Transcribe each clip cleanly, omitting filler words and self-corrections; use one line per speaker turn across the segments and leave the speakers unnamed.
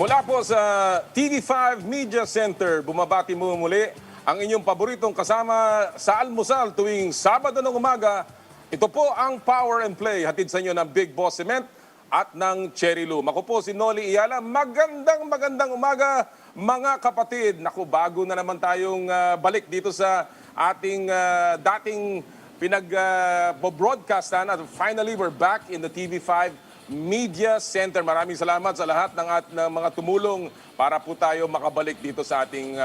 Mula po sa TV5 Media Center, bumabati mo muli ang inyong paboritong kasama sa almusal tuwing Sabado ng umaga. Ito po ang Power and Play, hatid sa inyo ng Big Boss Cement at ng Cherry Loom. Ako po si Noli Iyala. Magandang umaga mga kapatid. Naku, bago na naman tayong balik dito sa ating dating pinag-broadcastan at finally we're back in the TV5 Media Center. Maraming salamat sa lahat ng mga tumulong para po tayo makabalik dito sa ating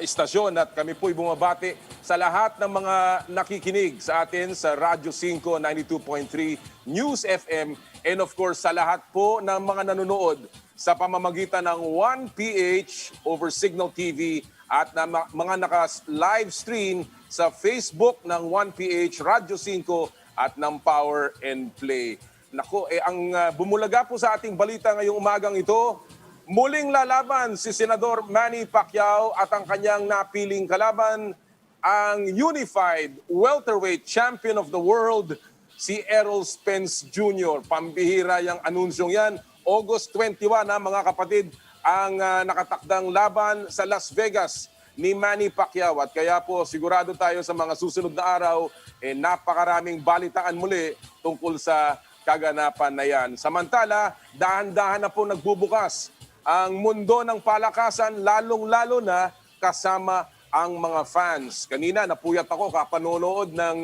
istasyon, at kami po'y bumabati sa lahat ng mga nakikinig sa atin sa Radyo 5 92.3 News FM, and of course sa lahat po ng mga nanonood sa pamamagitan ng 1PH over Signal TV at na mga naka-live stream sa Facebook ng 1PH, Radyo 5 at ng Power and Play. Nako, ang bumulaga po sa ating balita ngayong umagang ito, muling lalaban si Senador Manny Pacquiao at ang kanyang napiling kalaban, ang Unified Welterweight Champion of the World, si Errol Spence Jr. Pambihira yung anunsyong yan. August 21 na mga kapatid ang nakatakdang laban sa Las Vegas ni Manny Pacquiao. At kaya po sigurado tayo sa mga susunod na araw, napakaraming balitaan muli tungkol sa kaganapan na yan. Samantala, dahan-dahan na po nagbubukas ang mundo ng palakasan, lalong-lalo na kasama ang mga fans. Kanina napuyat ako kapanonood ng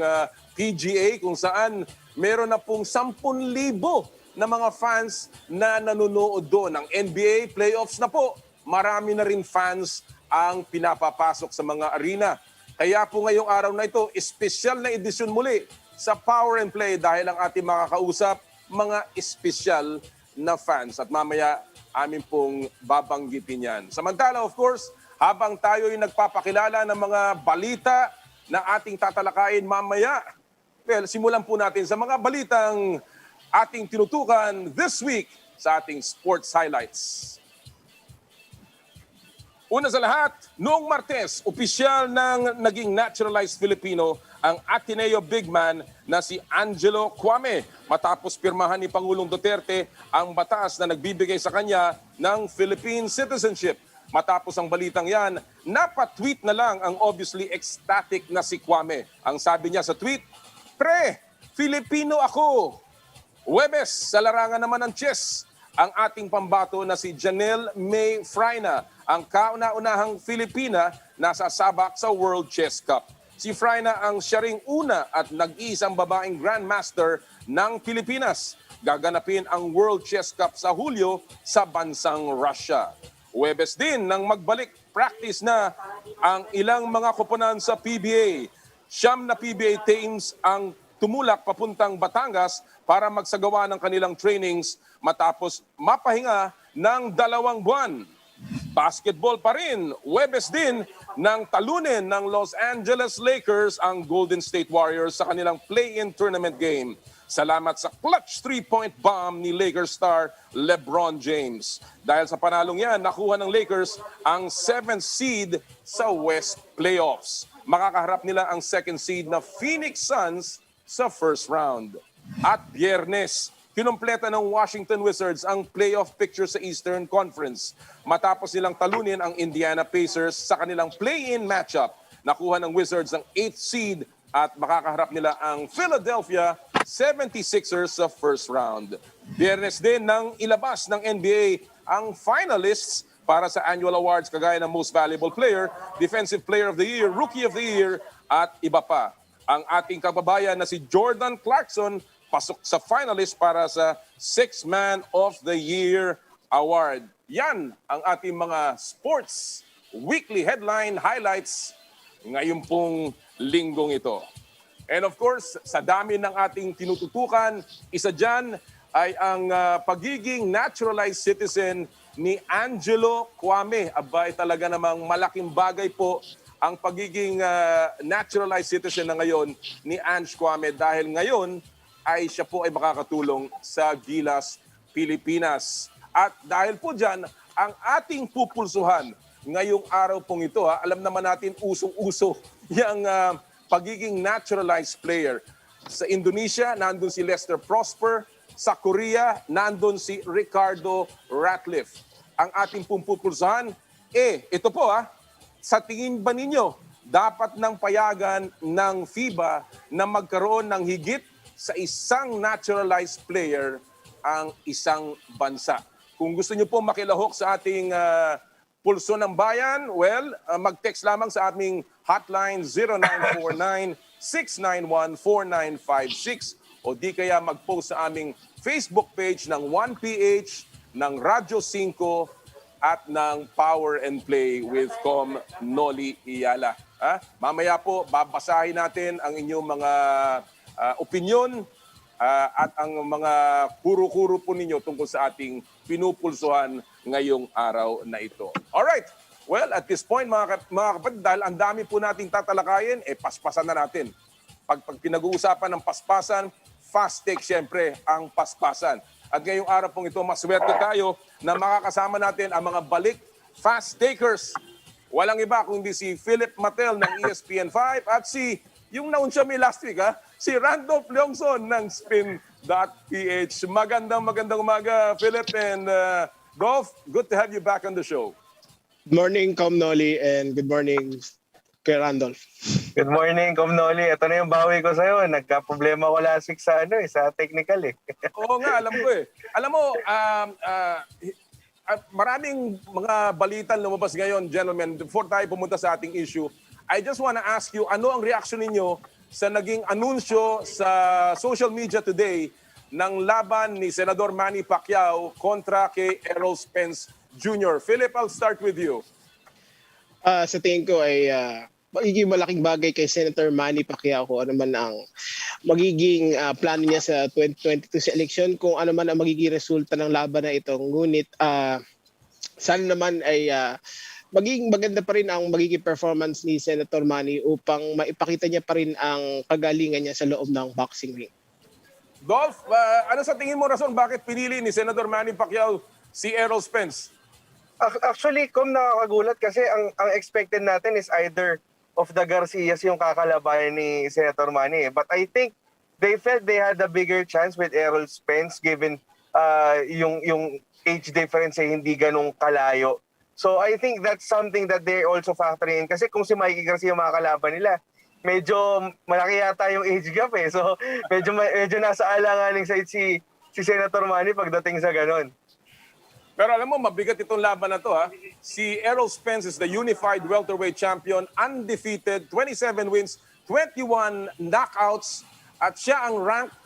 PGA kung saan meron na pong 10,000 na mga fans na nanonood doon. Ang NBA playoffs na po, marami na rin fans ang pinapapasok sa mga arena. Kaya po ngayong araw na ito, espesyal na edisyon muli sa Power and Play dahil ang ating makakausap, mga espesyal na fans. At mamaya, amin pong babanggitin yan. Samantala, of course, habang tayo'y nagpapakilala ng mga balita na ating tatalakayin mamaya, well, simulan po natin sa mga balitang ating tinutukan this week sa ating sports highlights. Una sa lahat, noong Martes, opisyal ng naging naturalized Filipino ang Ateneo big man na si Angelo Kwame matapos pirmahan ni Pangulong Duterte ang batas na nagbibigay sa kanya ng Philippine citizenship. Matapos ang balitang yan, napatweet na lang ang obviously ecstatic na si Kwame. Ang sabi niya sa tweet, "Pre, Filipino ako!" Huwebes, sa larangan naman ng chess, ang ating pambato na si Janelle May Fraina, ang kauna-unahang Filipina na sasabak sa World Chess Cup. Si Fraina ang siya ring una at nag-iisang babaeng Grandmaster ng Pilipinas. Gaganapin ang World Chess Cup sa Hulyo sa bansang Russia. Huwebes din nang magbalik practice na ang ilang mga koponan sa PBA. 9 na PBA teams ang tumulak papuntang Batangas para magsagawa ng kanilang trainings matapos mapahinga ng 2 buwan. Basketball pa rin, Huwebes din nang talunin ng Los Angeles Lakers ang Golden State Warriors sa kanilang play-in tournament game. Salamat sa clutch 3-point bomb ni Lakers star LeBron James. Dahil sa panalong yan, nakuha ng Lakers ang 7th seed sa West Playoffs. Makakaharap nila ang 2nd seed na Phoenix Suns sa first round. At Biyernes, kinumpleta ng Washington Wizards ang playoff picture sa Eastern Conference. Matapos nilang talunin ang Indiana Pacers sa kanilang play-in matchup, nakuha ng Wizards ang 8th seed at makakaharap nila ang Philadelphia 76ers sa first round. Biyernes din nang ilabas ng NBA ang finalists para sa annual awards kagaya ng Most Valuable Player, Defensive Player of the Year, Rookie of the Year at iba pa. Ang ating kababayan na si Jordan Clarkson pasok sa finalist para sa 6th Man of the Year Award. Yan ang ating mga sports weekly headline highlights ngayon pong linggong ito. And of course, sa dami ng ating tinututukan, isa dyan ay ang pagiging naturalized citizen ni Angelo Kwame. Abay, talaga namang malaking bagay po ang pagiging naturalized citizen na ngayon ni Ange Kwame dahil ngayon ay siya po ay makakatulong sa Gilas Pilipinas. At dahil po dyan, ang ating pupulsuhan ngayong araw pong ito, alam naman natin usong-uso yung pagiging naturalized player. Sa Indonesia, nandun si Lester Prosper. Sa Korea, nandun si Ricardo Ratliff. Ang ating pumpupulsahan, ito po sa tingin ba ninyo, dapat nang payagan ng FIBA na magkaroon ng higit sa isang naturalized player ang isang bansa? Kung gusto nyo po makilahok sa ating Pulso ng Bayan, well, mag-text lamang sa aming hotline 0949-691-4956 o di kaya mag-post sa aming Facebook page ng 1PH, ng Radyo 5 at ng Power and Play with Kom Noli Iyala. Mamaya po, babasahin natin ang inyong mga opinyon at ang mga kuro-kuro po ninyo tungkol sa ating pinupulsuhan ngayong araw na ito. Alright, well, at this point mga kapatid, dahil ang dami po nating tatalakayin, paspasan na natin. Pag pinag-uusapan ng paspasan, fast take siyempre ang paspasan. At ngayong araw pong ito, maswerte tayo na makakasama natin ang mga balik fast takers. Walang iba kundi si Philip Mattel ng ESPN5 at yung naunsya mi last week, si Randolph Leongson ng Spin.ph. Magandang umaga, Philip and Golf. Good to have you back on the show.
Good morning, Kom Noli, and good morning, kay Randolph.
Good morning, Kom Noli. Ito na yung bawi ko sa'yo. Nagka-problema ko last week sa, sa technical
Oo nga, alam ko Alam mo, maraming mga balitan lumabas ngayon, gentlemen. Before tayo pumunta sa ating issue, I just want to ask you, ano ang reaction ninyo sa naging anunsyo sa social media today ng laban ni Senador Manny Pacquiao kontra kay Errol Spence Jr.? Philip, I'll start with you.
Sa tingin ko ay magiging malaking bagay kay Senator Manny Pacquiao kung ano man ang magiging plano niya sa 2022 sa election, kung ano man ang magiging resulta ng laban na ito. Ngunit sana naman ay magiging maganda pa rin ang magiging performance ni Senator Manny upang maipakita niya pa rin ang kagalingan niya sa loob ng boxing ring.
Dolph, ano sa tingin mo rason bakit pinili ni Senator Manny Pacquiao si Errol Spence?
Actually, Kom, nakakagulat kasi ang expected natin is either of the Garcias yung kakalabayan ni Senator Manny. But I think they felt they had a bigger chance with Errol Spence given yung age difference ay hindi ganong kalayo. So I think that's something that they also factoring in. Kasi kung si Mikey Garcia yung mga kalaban nila, medyo malaki yata yung age gap So medyo nasa alanganing side si Senator Manny pagdating sa ganon.
Pero alam mo, mabigat itong laban na to Si Errol Spence is the unified welterweight champion, undefeated, 27 wins, 21 knockouts. At siya ang ranked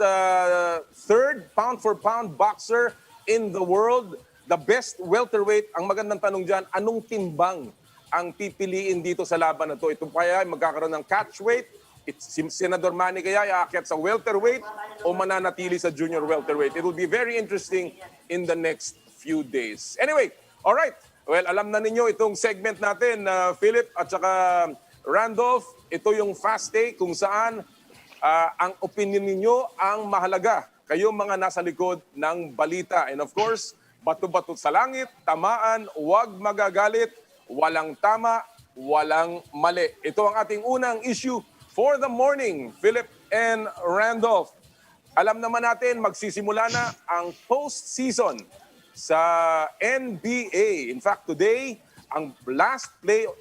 third pound-for-pound boxer in the world. The best welterweight. Ang magandang tanong dyan, anong timbang ang pipiliin dito sa laban na to? Ito kaya magkakaroon ng catchweight? Si Senador Manny kaya aakyat sa welterweight o mananatili sa junior welterweight? It will be very interesting in the next few days. Anyway, all right. Well, alam na ninyo itong segment natin, Philip at saka Randolph. Ito yung fast take kung saan ang opinion ninyo ang mahalaga. Kayo mga nasa likod ng balita. And of course, bato-bato sa langit, tamaan, huwag magagalit, walang tama, walang mali. Ito ang ating unang issue for the morning, Philip and Randolph. Alam naman natin, magsisimula na ang postseason sa NBA. In fact, today, ang last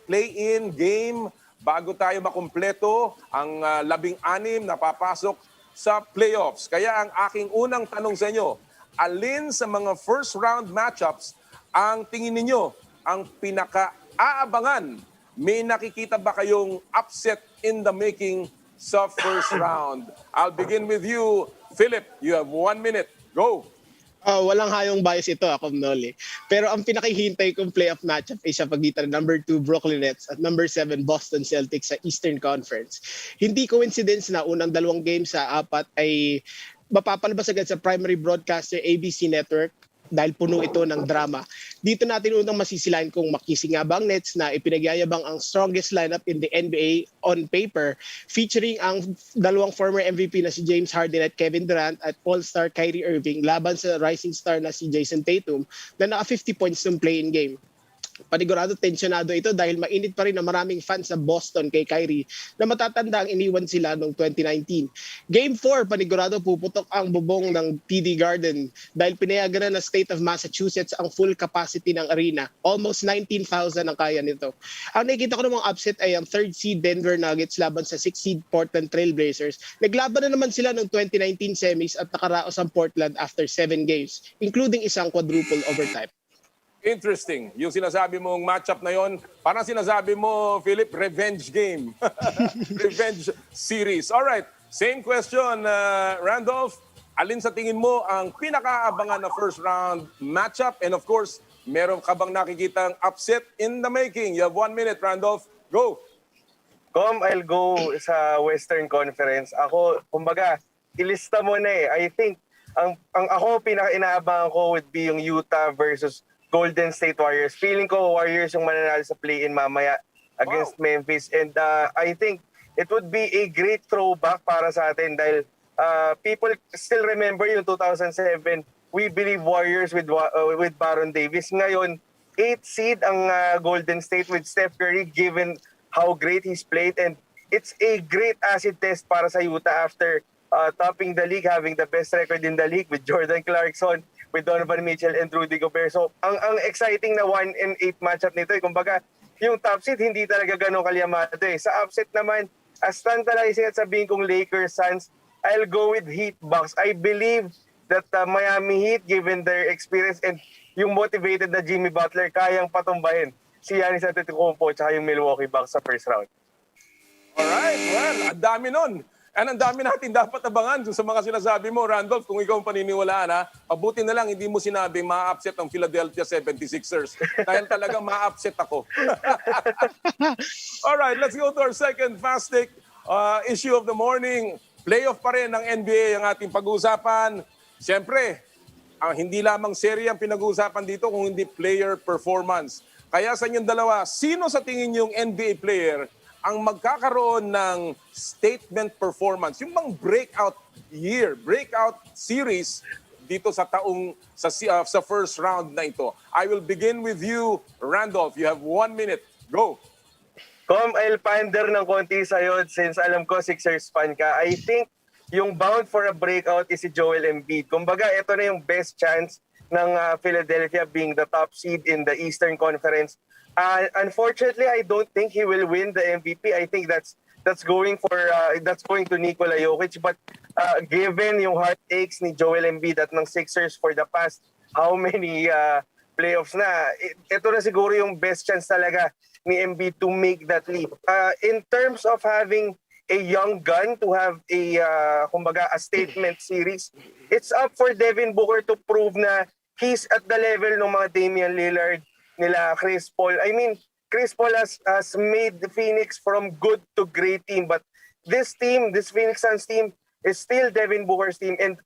play-in game bago tayo makumpleto ang 16 na papasok sa playoffs. Kaya ang aking unang tanong sa inyo, alin sa mga first round matchups ang tingin ninyo ang pinaka-aabangan? May nakikita ba kayong upset in the making sa first round? I'll begin with you, Philip. You have 1 minute. Go!
Walang hayong bias ito, Kom Noli. Pero ang pinakihintay kong playoff matchup ay sa pagitan ng number 2 Brooklyn Nets at number 7 Boston Celtics sa Eastern Conference. Hindi coincidence na unang 2 games sa 4 ay mapapalabas agad sa primary broadcaster ABC Network dahil puno ito ng drama. Dito natin unang masisilain kung makising nga ba ang Nets na ipinagyayabang ang strongest lineup in the NBA on paper, featuring ang 2 former MVP na si James Harden at Kevin Durant at All-Star Kyrie Irving laban sa rising star na si Jason Tatum na naka 50 points ng play-in game. Panigurado tensyonado ito dahil mainit pa rin ang maraming fans sa Boston kay Kyrie na matatanda ang iniwan sila noong 2019. Game 4, panigurado puputok ang bubong ng TD Garden dahil pinayagan na ng State of Massachusetts ang full capacity ng arena. Almost 19,000 ang kaya nito. Ang nakikita ko namang upset ay ang 3rd seed Denver Nuggets laban sa 6th seed Portland Trail Blazers. Naglaban na naman sila noong 2019 semis at nakaraos ang Portland after 7 games, including isang quadruple overtime.
Interesting. Yung sinasabi mong matchup na yon, parang sinasabi mo, Philip, revenge game. Revenge series. All right. Same question, Randolph. Alin sa tingin mo ang pinakaabangan na first round matchup? And of course, meron ka bang nakikitang upset in the making? You have 1 minute, Randolph. Go.
I'll go sa Western Conference. Ako, kumbaga, ilista mo na eh. I think, ang ako, pinaka-inaabangan ko would be yung Utah versus Golden State Warriors. Feeling ko Warriors yung mananalo sa play-in mamaya against Memphis. And I think it would be a great throwback para sa atin dahil people still remember yung 2007, we believe Warriors with Baron Davis. Ngayon, 8th seed ang Golden State with Steph Curry given how great he's played. And it's a great acid test para sa Utah after topping the league, having the best record in the league with Jordan Clarkson, with Donovan Mitchell and Rudy Gobert. So, ang exciting na 1-8 matchup nito, kumbaga, yung top seed hindi talaga ganun kalyamado eh. Sa upset naman, as tantalizing at sabihin kong Lakers, Suns, I'll go with Heat Bucks. I believe that Miami Heat, given their experience and yung motivated na Jimmy Butler, kayang patumbahin si Giannis Antetokounmpo at yung Milwaukee Bucks sa first round.
Alright, well, ang dami nun. And ang dami natin dapat abangan sa mga sinasabi mo, Randolph, kung ikaw ang paniniwalaan, ha, mabuti na lang hindi mo sinabing ma-upset ang Philadelphia 76ers. Dahil talagang ma-upset ako. Alright, let's go to our second fast take issue of the morning. Playoff pa rin ng NBA ang ating pag-uusapan. Siyempre, hindi lamang serye ang pinag-uusapan dito kung hindi player performance. Kaya sa inyong dalawa, sino sa tingin yung NBA player ang magkakaroon ng statement performance, yung bang breakout year, breakout series dito sa sa first round na ito? I will begin with you, Randolph. You have 1 minute. Go.
I'll pander ng konti sa'yo since alam ko Sixers fan ka. I think yung bound for a breakout is si Joel Embiid. Kumbaga, ito na yung best chance ng Philadelphia being the top seed in the Eastern Conference. Unfortunately, I don't think he will win the MVP. I think that's going to Nikola Jokic. But given yung heartaches ni Joel Embiid at ng Sixers for the past how many playoffs na, ito na siguro yung best chance talaga ni Embiid to make that leap. In terms of having a young gun to have a statement series, it's up for Devin Booker to prove na he's at the level ng mga Damian Lillard, nila Chris Paul. I mean, Chris Paul has made the Phoenix from good to great team, but this Phoenix Suns team is still Devin Booker's team, and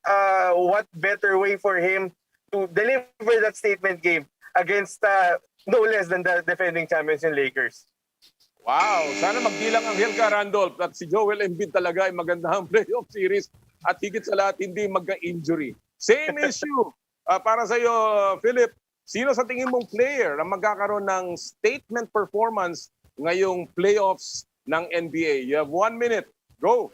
what better way for him to deliver that statement game against no less than the defending champions in Lakers.
Wow, sana magdilang ang ka, Randolph, at si Joel Embiid talaga ay magandang playoff series at higit sa lahat hindi magka-injury. Same issue para sa iyo, Philip. Sino sa tingin mong player ang magkakaroon ng statement performance ngayong playoffs ng NBA? You have 1 minute. Go!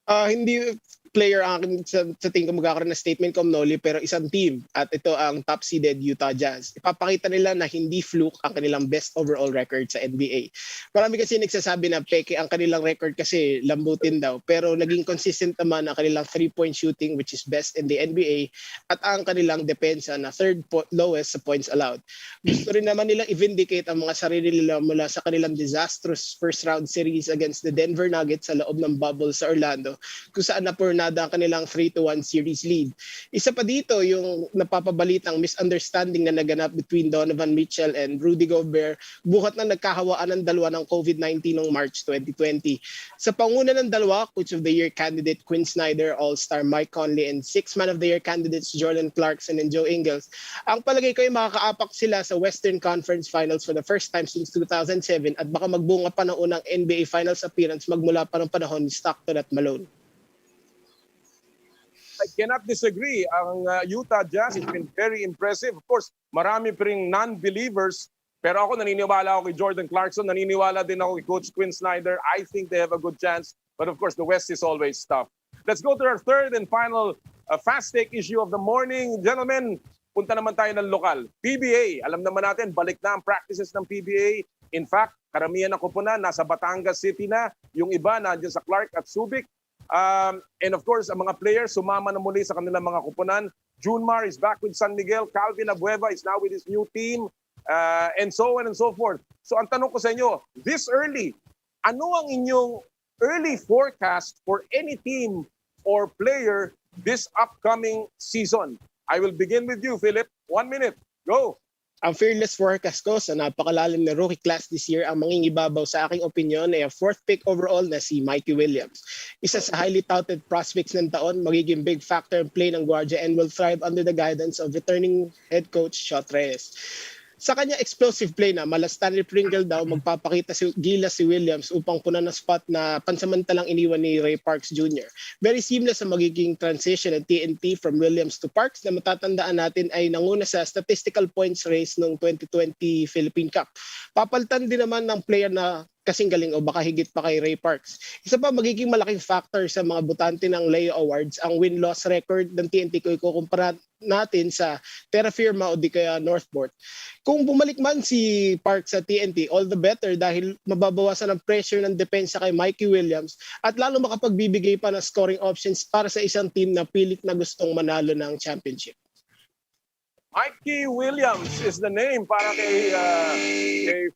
Hindi player ang sa tingin ko magkakaroon ng statement Kom Noli, pero isang team, at ito ang top-seeded Utah Jazz. Ipapakita nila na hindi fluke ang kanilang best overall record sa NBA. Marami kasi nagsasabi na peke ang kanilang record kasi lambutin daw, pero naging consistent naman ang kanilang 3-point shooting, which is best in the NBA, at ang kanilang depensa na third lowest sa points allowed. Gusto rin naman nilang i-vindicate ang mga sarili nila mula sa kanilang disastrous first round series against the Denver Nuggets sa loob ng bubble sa Orlando, kung saan napurnada ang kanilang 3-1 series lead. Isa pa dito yung napapabalitang misunderstanding na naganap between Donovan Mitchell and Rudy Gobert buhat na nagkahawaan ng dalawa ng COVID-19 noong March 2020. Sa panguna ng dalawa, Coach of the Year candidate Quinn Snyder, All-Star Mike Conley, and 6 Man of the Year candidates Jordan Clarkson and Joe Ingles, ang palagay ko ay makakaapak sila sa Western Conference Finals for the first time since 2007 at baka magbunga pa ng unang NBA Finals appearance magmula pa ng panahon ni Stockton at Malone.
I cannot disagree. Ang Utah Jazz has been very impressive. Of course, marami pa ring non-believers Pero ako naniniwala ako kay Jordan Clarkson, naniniwala din ako kay Coach Quinn Snyder. I think they have a good chance. But of course, the West is always tough. Let's go to our third and final fast take issue of the morning. Gentlemen, punta naman tayo ng lokal. PBA, alam naman natin, balik na ang practices ng PBA. In fact, karamihan ng kupunan nasa Batangas City na. Yung iba nandiyan sa Clark at Subic. And of course, ang mga players sumama na muli sa kanilang mga kupunan. Junmar is back with San Miguel. Calvin Abueva is now with his new team. And so on and so forth. So ang tanong ko sa inyo, this early, ano ang inyong early forecast for any team or player this upcoming season? I will begin with you, Philip. 1 minute. Go.
Ang fearless forecast ko sa napakalalim na rookie class this year, ang mangingibabaw sa aking opinion ay ang 4th pick overall na si Mikey Williams. Isa sa highly touted prospects ng taon, magiging big factor in play ng Guardia and will thrive under the guidance of returning head coach Reyes. Sa kanya explosive play na mala Stanley Pringle daw, magpapakita si Gilas si Williams upang punan na spot na pansamantalang iniwan ni Ray Parks Jr. Very seamless ang magiging transition ng TNT from Williams to Parks na matatandaan natin ay nanguna sa statistical points race noong 2020 Philippine Cup. Papalitan din naman ng player na kasing galing o baka higit pa kay Ray Parks. Isa pa magiging malaking factor sa mga butante ng Leo Awards ang win-loss record ng TNT kung ikukumpara natin sa Terra Firma o di kaya Northport. Kung bumalik man si Parks sa TNT, all the better dahil mababawasan ang pressure ng depensa kay Mikey Williams at lalo makapagbibigay pa ng scoring options para sa isang team na pilit na gustong manalo ng championship.
Mikey Williams is the name para kay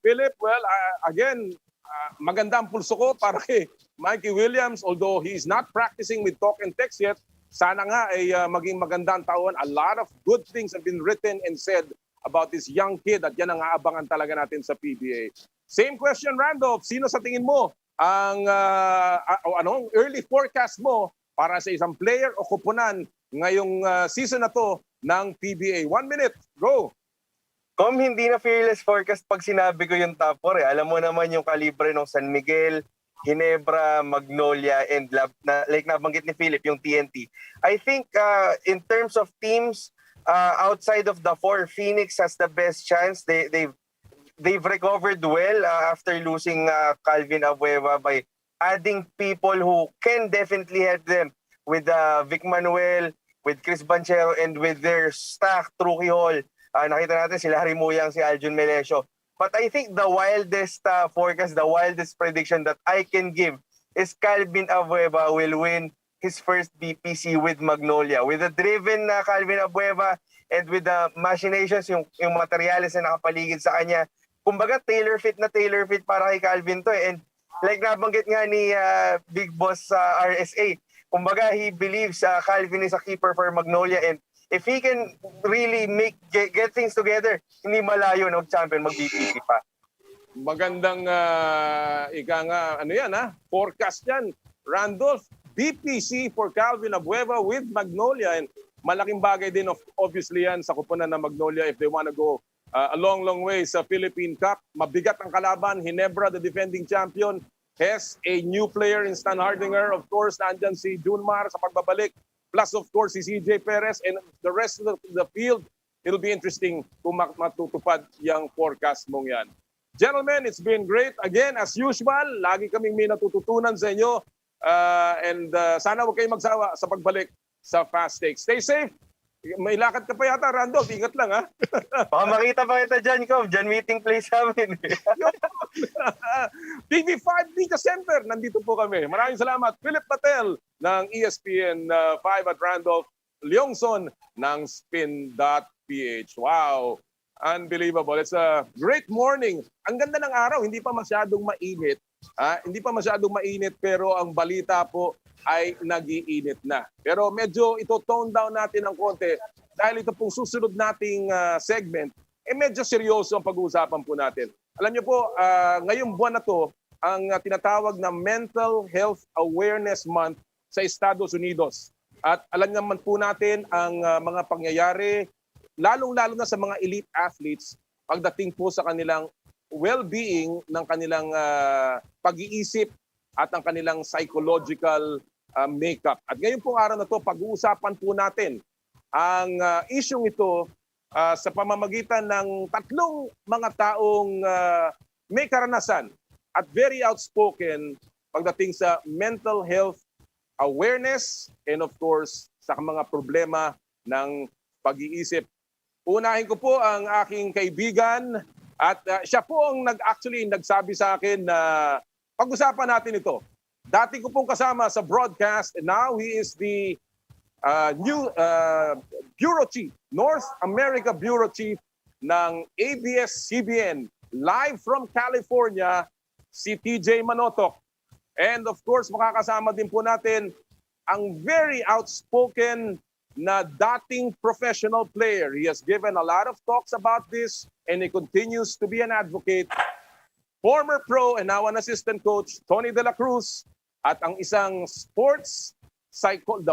Philip. Well, again, maganda ang pulso ko para kay Mikey Williams. Although he's not practicing with talk and text yet, sana nga ay maging magandang taon. A lot of good things have been written and said about this young kid at yan ang aabangan talaga natin sa PBA. Same question, Randolph. Sino sa tingin mo ang early forecast mo para sa isang player o kupunan ngayong season na to ng PBA? 1 minute. Go.
Kom, hindi na fearless forecast pag sinabi ko yung top 4. Alam mo naman yung kalibre ng San Miguel, Ginebra, Magnolia, and like nabanggit ni Philip, yung TNT. I think in terms of teams, outside of the 4, Phoenix has the best chance. They've recovered well after losing Calvin Abueva by adding people who can definitely help them with Vic Manuel, with Cris Banchero, and with their stacked rookie hall. Nakita natin sila Harimuyang, si Aljun Melesio. But I think the wildest forecast, the wildest prediction that I can give is Calvin Abueva will win his first BPC with Magnolia. With the driven na Calvin Abueva and with the machinations, yung materyales na nakapaligid sa kanya, kumbaga tailor fit para kay Calvin to. And like nabanggit nga ni Big Boss RSA, kumbaga he believes Calvin is a keeper for Magnolia, and if he can really get things together, hindi malayo na champion mag-BPC pa.
Magandang forecast yan. Randolph, BPC for Calvin Abueva with Magnolia, and malaking bagay din obviously yan sa kupunan ng Magnolia if they want to go a long way sa Philippine Cup. Mabigat ang kalaban. Ginebra, the defending champion, has a new player in Stan Hardinger. Of course, nandyan si Junmar sa pagbabalik. Plus, of course, si CJ Perez and the rest of the field. It'll be interesting kung matutupad yung forecast mong yan. Gentlemen, it's been great. Again, as usual, lagi kaming may natututunan sa inyo. And sana huwag kayong magsawa sa pagbalik sa Fast Take. Stay safe. May lakad ka pa yata, Randolph. Ingat lang, ha?
Baka makita pa kita dyan, Kom. Dyan meeting place namin.
TV5 Media Center. Nandito po kami. Maraming salamat. Philip Patel ng ESPN 5 at Randolph Leongson ng Spin.ph. Wow. Unbelievable. It's a great morning. Ang ganda ng araw. Hindi pa masyadong mainit. Hindi pa masyadong mainit pero ang balita po ay nag-iinit na. Pero medyo ito tone down natin ng konti dahil ito pong susunod nating segment, medyo seryoso ang pag-uusapan po natin. Alam niyo po, ngayong buwan na to, ang tinatawag na Mental Health Awareness Month sa Estados Unidos. At alam naman po natin ang mga pangyayari, lalong-lalo na sa mga elite athletes, pagdating po sa kanilang well-being, ng kanilang pag-iisip at ang kanilang psychological makeup. At ngayon pong araw na to, pag-uusapan po natin ang isyong ito sa pamamagitan ng tatlong mga taong may karanasan at very outspoken pagdating sa mental health awareness and of course sa mga problema ng pag-iisip. Unahin ko po ang aking kaibigan at siya po ang nagsabi sa akin na pag-usapan natin ito. Dati ko pong kasama sa broadcast and now he is the new Bureau Chief, North America Bureau Chief ng ABS-CBN. Live from California, si TJ Manotoc. And of course, makakasama din po natin ang very outspoken na dating professional player. He has given a lot of talks about this and he continues to be an advocate. Former pro and now an assistant coach, Tony de la Cruz, at ang isang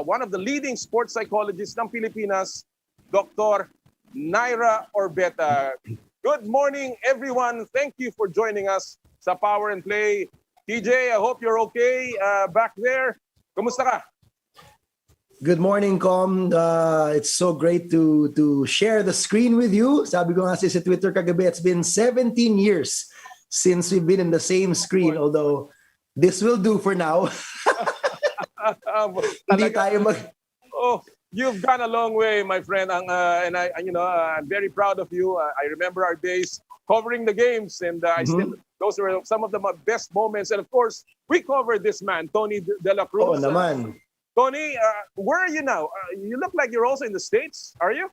one of the leading sports psychologists ng Pilipinas, Dr. Naira Orbeta. Good morning, everyone. Thank you for joining us sa Power and Play. TJ, I hope you're okay back there. Kumusta ka?
Good morning, Kom. It's so great to share the screen with you. Sabi ko nga sa Twitter kagabi, it's been 17 years since we've been in the same screen, although this will do for now. Hindi tayo
Oh, you've gone a long way, my friend. And I'm very proud of you. I remember our days covering the games, and those were some of the best moments. And of course, we covered this man, Tony de la Cruz.
Oo naman.
Tony, where are you now? You look like you're also in the States. Are you?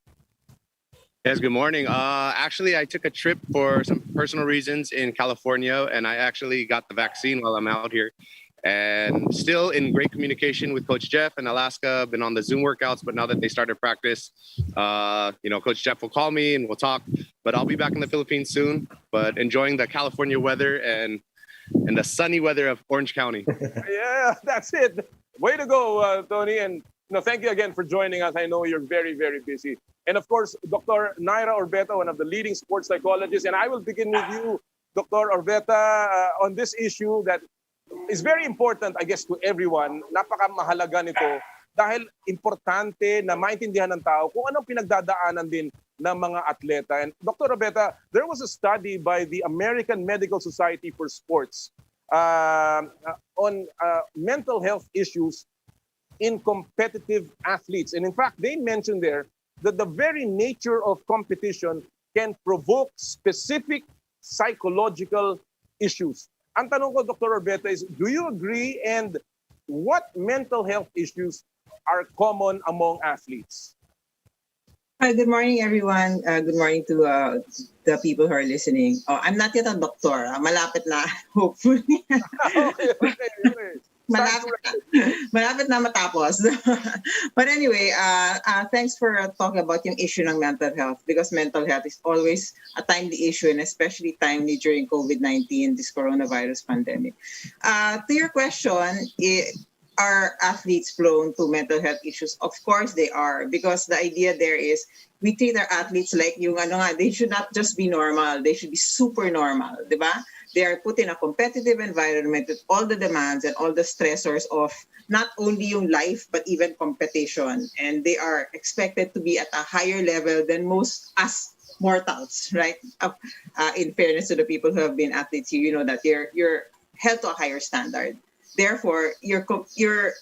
Yes, good morning. Actually, I took a trip for some personal reasons in California, and I actually got the vaccine while I'm out here. And still in great communication with Coach Jeff in Alaska. Been on the Zoom workouts, but now that they started practice, Coach Jeff will call me and we'll talk. But I'll be back in the Philippines soon. But enjoying the California weather and the sunny weather of Orange County.
Yeah, that's it. Way to go, Tony. And thank you again for joining us. I know you're very, very busy. And of course, Dr. Naira Orbeta, one of the leading sports psychologists. And I will begin with you, Dr. Orbeta, on this issue that is very important, I guess, to everyone. Napakamahalaga nito dahil importante na maintindihan ng tao kung anong pinagdadaanan din ng mga atleta. And Dr. Orbeta, there was a study by the American Medical Society for Sports on mental health issues in competitive athletes. And in fact, they mentioned there that the very nature of competition can provoke specific psychological issues. Ang tanong ko, Dr. Orbeta, is do you agree, and what mental health issues are common among athletes?
Hi, good morning, everyone. Good morning to the people who are listening. Oh, I'm not yet a doctor. Malapit na, hopefully.
okay.
Malapit na matapos. But anyway, thanks for talking about yung issue ng mental health, because mental health is always a timely issue, and especially timely during COVID-19, this coronavirus pandemic. To your question, are athletes prone to mental health issues? Of course they are, because the idea there is we treat our athletes like they should not just be normal, they should be super normal, di ba? They are put in a competitive environment with all the demands and all the stressors of not only yung life but even competition, and they are expected to be at a higher level than most us mortals, right? In fairness to the people who have been athletes, you know that you're held to a higher standard. Therefore, you're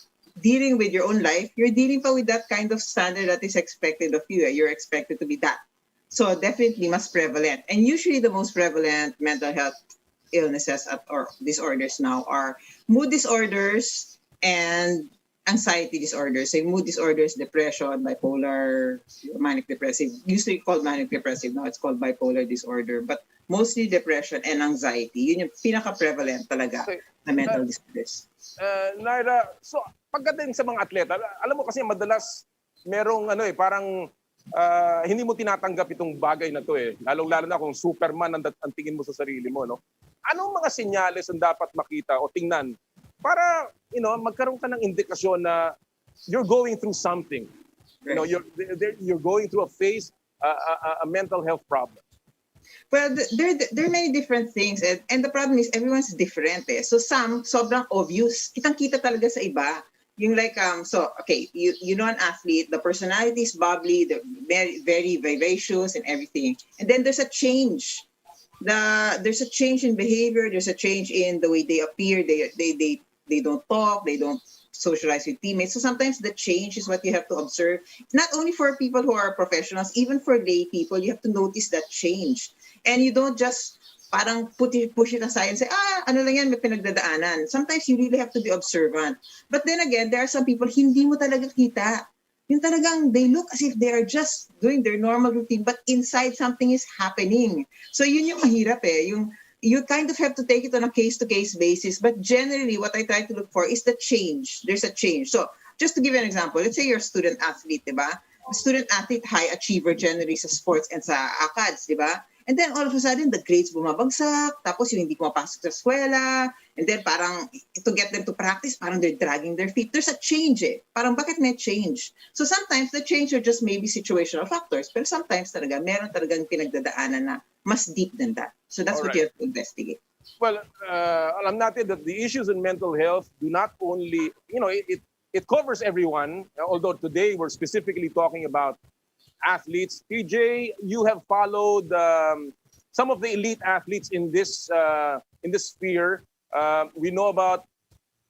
dealing with your own life. You're dealing with that kind of standard that is expected of you. You're expected to be that. So definitely mas prevalent. And usually the most prevalent mental health illnesses or disorders now are mood disorders and anxiety disorders. So mood disorders, depression, bipolar, manic depressive. Usually called manic depressive. Now it's called bipolar disorder. But mostly depression and anxiety. Yun yung pinaka-prevalent talaga na mental disorders.
Naira, so pagdating sa mga atleta, alam mo kasi madalas merong parang hindi mo tinatanggap itong bagay na to eh. Lalong-lalo na kung Superman ang tingin mo sa sarili mo, no? Anong mga senyales ang dapat makita o tingnan para magkaroon ka ng indikasyon na you're going through something. Right. You're going through a phase, a mental health problem.
Well, there are many different things, and the problem is everyone's different. Eh. So some, sobrang obvious. Kitang-kita talaga sa iba. Yung like so okay, you know an athlete, the personality is bubbly, the very very vivacious and everything, and then there's a change. There's a change in behavior. There's a change in the way they appear. They don't talk. They don't socialize with teammates. So sometimes the change is what you have to observe. Not only for people who are professionals, even for lay people, you have to notice that change, and you don't just parang push it aside and say, ano lang yan, may pinagdadaanan. Sometimes you really have to be observant. But then again, there are some people, hindi mo talaga kita. Yung talagang, they look as if they are just doing their normal routine, but inside something is happening. So yun yung mahirap eh. You kind of have to take it on a case-to-case basis. But generally, what I try to look for is the change. There's a change. So just to give you an example, let's say you're a student athlete, di ba? Student athlete, high achiever generally sa sports and sa ACADS, di ba? And then all of a sudden, the grades bumabagsak, tapos yung hindi pumapasok sa eskwela, and then parang to get them to practice, parang they're dragging their feet. There's a change eh. Parang bakit may change? So sometimes the change are just maybe situational factors, pero sometimes talaga, meron talagang pinagdadaanan na mas deep than that. So that's what you have to investigate.
Well, alam natin that the issues in mental health do not only, it covers everyone, although today we're specifically talking about athletes. TJ, you have followed some of the elite athletes in this sphere. We know about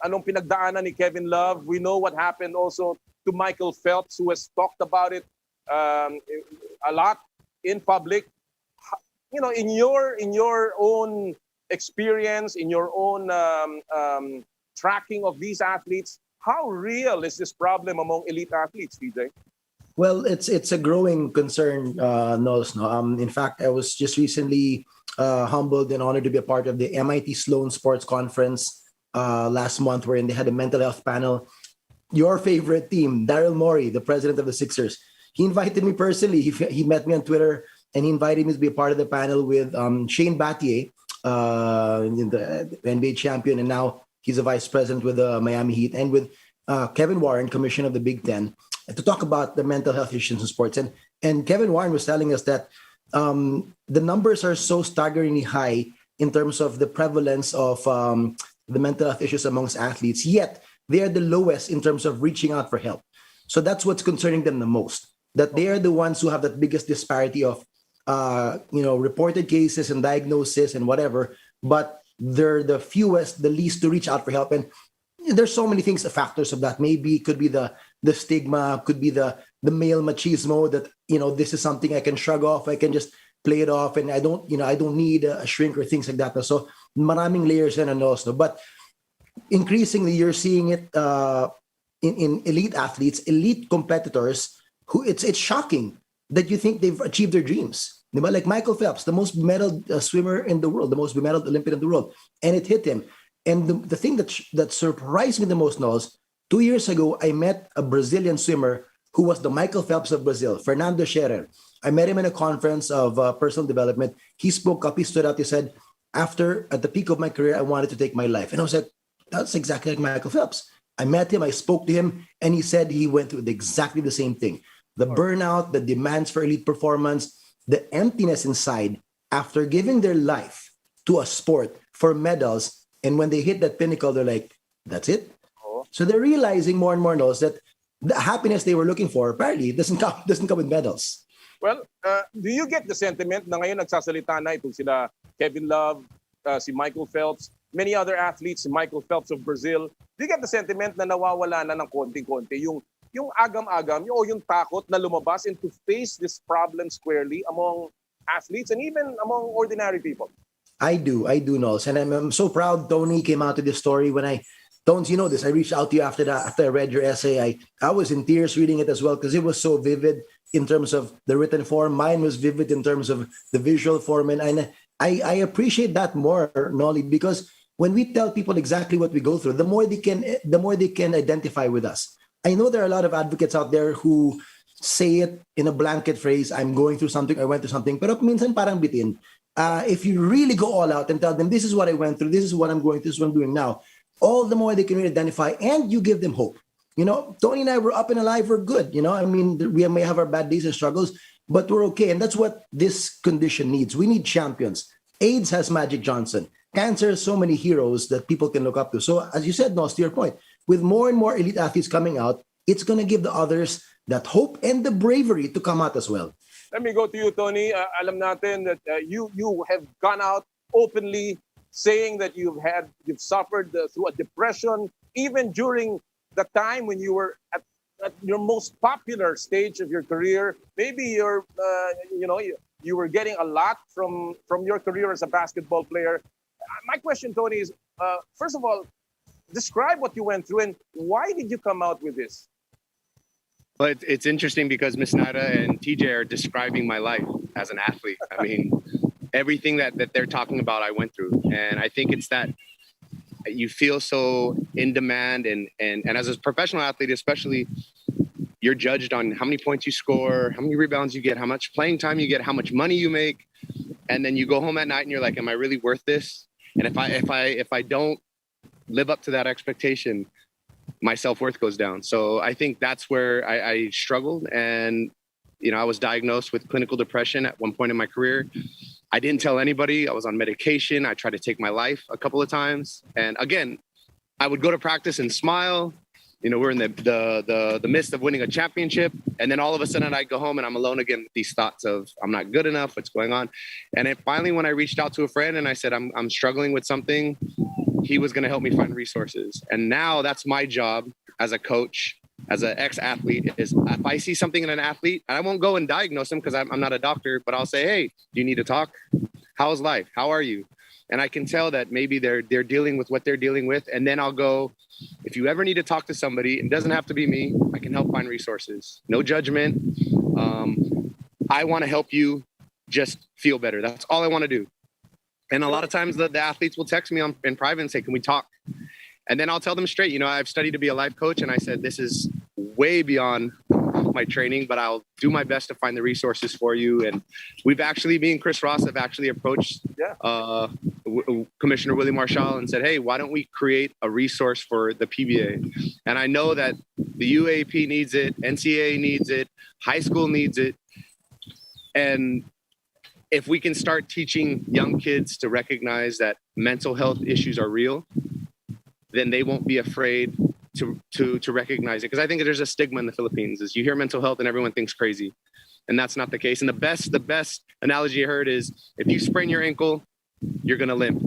anong pinagdaanan ni Kevin Love. We know what happened also to Michael Phelps, who has talked about it a lot in public. In your own experience, in your own tracking of these athletes, how real is this problem among elite athletes, TJ?
Well, it's a growing concern, Knowles. No? In fact, I was just recently humbled and honored to be a part of the MIT Sloan Sports Conference last month, wherein they had a mental health panel. Your favorite team, Daryl Morey, the president of the Sixers, he invited me personally. He met me on Twitter, and he invited me to be a part of the panel with Shane Bathia, the NBA champion, and now he's a vice president with the Miami Heat, and with Kevin Warren, commissioner of the Big Ten, to talk about the mental health issues in sports. And Kevin Warren was telling us that the numbers are so staggeringly high in terms of the prevalence of the mental health issues amongst athletes, yet they are the lowest in terms of reaching out for help. So that's what's concerning them the most, that they are the ones who have the biggest disparity of reported cases and diagnosis and whatever, but they're the fewest, the least to reach out for help. And there's so many things, factors of that. Maybe it could be the stigma, could be the male machismo, that this is something I can shrug off, I can just play it off, and I don't need a shrink or things like that. So maraming layers and also, but increasingly you're seeing it in elite athletes, elite competitors, who it's shocking that you think they've achieved their dreams. Like Michael Phelps, the most medaled swimmer in the world, the most medaled Olympian in the world, and it hit him. And the thing that surprised me the most, Knowles, 2 years ago, I met a Brazilian swimmer who was the Michael Phelps of Brazil, Fernando Scherer. I met him in a conference of personal development. He spoke up, he stood out, he said, at the peak of my career, I wanted to take my life. And I was like, that's exactly like Michael Phelps. I met him, I spoke to him, and he said he went through exactly the same thing. The burnout, the demands for elite performance, the emptiness inside after giving their life to a sport for medals. And when they hit that pinnacle, they're like, that's it. So they're realizing more and more, Knowles, that the happiness they were looking for apparently doesn't come with medals.
Well, do you get the sentiment na ngayon nagsasalita na itong sila Kevin Love, si Michael Phelps, many other athletes, si Michael Phelps of Brazil, do you get the sentiment na nawawala na ng konti-konti yung agam-agam, yung takot na lumabas and to face this problem squarely among athletes and even among ordinary people?
I do, Knowles. And I'm so proud Tony came out to this story when Tones, you know this, I reached out to you after I read your essay. I was in tears reading it as well because it was so vivid in terms of the written form. Mine was vivid in terms of the visual form. And I appreciate that more, Noli, because when we tell people exactly what we go through, the more they can identify with us. I know there are a lot of advocates out there who say it in a blanket phrase, I'm going through something, I went through something, pero minsan parang bitin. If you really go all out and tell them, this is what I went through, this is what I'm going through, this is what I'm doing now, all the more they can really identify, and you give them hope. Tony and I were up and alive, we're good. I mean, we may have our bad days and struggles, but we're okay. And that's what this condition needs. We need champions. AIDS has Magic Johnson. Cancer has so many heroes that people can look up to. So as you said, Nos, to your point, with more and more elite athletes coming out, it's going to give the others that hope and the bravery to come out as well.
Let me go to you, Tony. Alam natin that you have gone out openly saying that you've suffered through a depression, even during the time when you were at your most popular stage of your career. Maybe you were getting a lot from your career as a basketball player. My question, Tony, is first of all, describe what you went through and why did you come out with this?
Well, it's interesting because Miss Naira and TJ are describing my life as an athlete. I mean, everything that they're talking about, I went through. And I think it's that you feel so in demand. And as a professional athlete, especially, you're judged on how many points you score, how many rebounds you get, how much playing time you get, how much money you make. And then you go home at night and you're like, am I really worth this? And if I don't live up to that expectation, my self-worth goes down. So I think that's where I struggled. And, I was diagnosed with clinical depression at one point in my career. I didn't tell anybody. I was on medication. I tried to take my life a couple of times. And again, I would go to practice and smile. We're in the midst of winning a championship. And then all of a sudden I go home and I'm alone again with these thoughts of I'm not good enough. What's going on? And then finally, when I reached out to a friend and I said, I'm struggling with something, he was going to help me find resources. And now that's my job as a coach, as an ex-athlete, is if I see something in an athlete, and I won't go and diagnose them because I'm not a doctor, but I'll say, hey, do you need to talk? How's life? How are you? And I can tell that maybe they're dealing with what they're dealing with. And then I'll go, if you ever need to talk to somebody, it doesn't have to be me. I can help find resources. No judgment. I want to help you just feel better. That's all I want to do. And a lot of times the athletes will text me in private and say, can we talk? And then I'll tell them straight, I've studied to be a life coach. And I said, this is way beyond my training, but I'll do my best to find the resources for you. And we've actually, me and Chris Ross have actually approached Commissioner Willie Marshall and said, hey, why don't we create a resource for the PBA? And I know that the UAP needs it, NCAA needs it, high school needs it. And if we can start teaching young kids to recognize that mental health issues are real, then they won't be afraid to recognize it. Because I think there's a stigma in the Philippines is you hear mental health and everyone thinks crazy. And that's not the case. And the best analogy I heard is if you sprain your ankle, you're going to limp.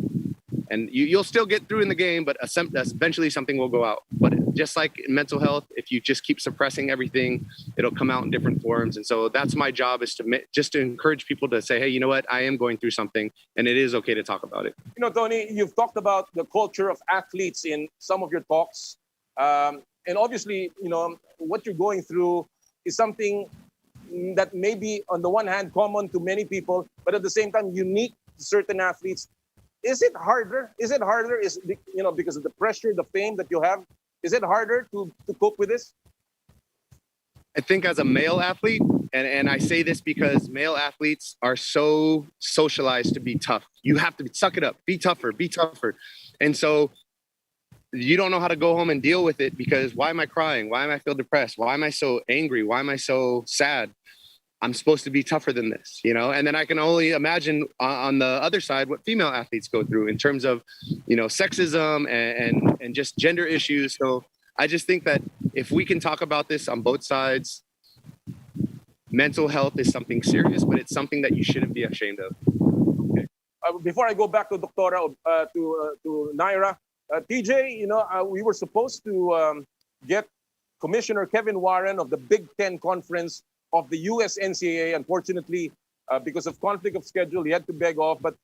And you'll still get through in the game, but eventually something will go out. But just like in mental health, if you just keep suppressing everything, it'll come out in different forms. And so that's my job, is to encourage people to say, hey, you know what? I am going through something, and it is okay to talk about it.
Tony, you've talked about the culture of athletes in some of your talks. And obviously, what you're going through is something that may be, on the one hand, common to many people, but at the same time, unique to certain athletes. Is it harder? Because of the pressure, the fame that you have, is it harder to cope with this?
I think as a male athlete, and I say this because male athletes are so socialized to be tough. You have to suck it up, be tougher. And so you don't know how to go home and deal with it because why am I crying? Why am I feel depressed? Why am I so angry? Why am I so sad? I'm supposed to be tougher than this, And then I can only imagine on the other side what female athletes go through in terms of, sexism and just gender issues. So I just think that if we can talk about this on both sides, mental health is something serious, but it's something that you shouldn't be ashamed of.
Okay. Before I go back to Doctora, to Naira, TJ, we were supposed to get Commissioner Kevin Warren of the Big Ten Conference of the US NCAA. Unfortunately, because of conflict of schedule, he had to beg off. But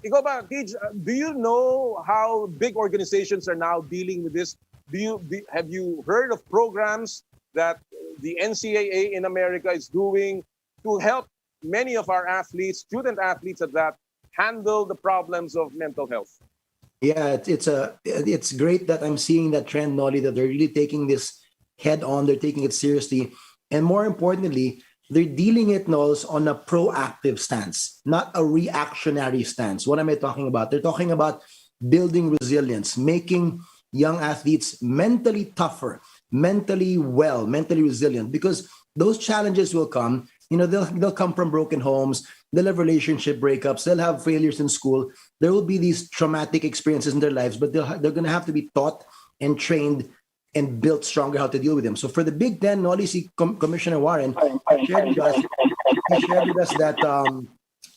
TJ, do you know how big organizations are now dealing with this? Have you heard of programs that the NCAA in America is doing to help many of our athletes, student athletes at that, handle the problems of mental health?
Yeah, it's great that I'm seeing that trend, Noli, that they're really taking this head on. They're taking it seriously. And more importantly, they're dealing it, Knowles, on a proactive stance, not a reactionary stance. What am I talking about? They're talking about building resilience, making young athletes mentally tougher, mentally resilient, because those challenges will come. They'll come from broken homes. They'll have relationship breakups. They'll have failures in school. There will be these traumatic experiences in their lives, but they're going to have to be taught and trained and built stronger how to deal with them. So for the Big Ten, Noli, si Commissioner Warren shared with us, that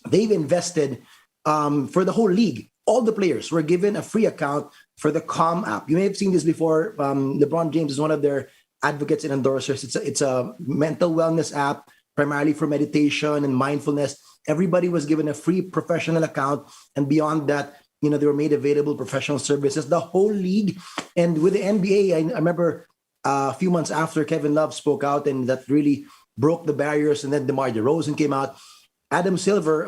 they've invested for the whole league. All the players were given a free account for the Kom app. You may have seen this before. LeBron James is one of their advocates and endorsers. It's a mental wellness app, primarily for meditation and mindfulness. Everybody was given a free professional account, and beyond that, they were made available professional services. The whole league, and with the NBA, I remember a few months after Kevin Love spoke out, and that really broke the barriers. And then DeMar DeRozan came out. Adam Silver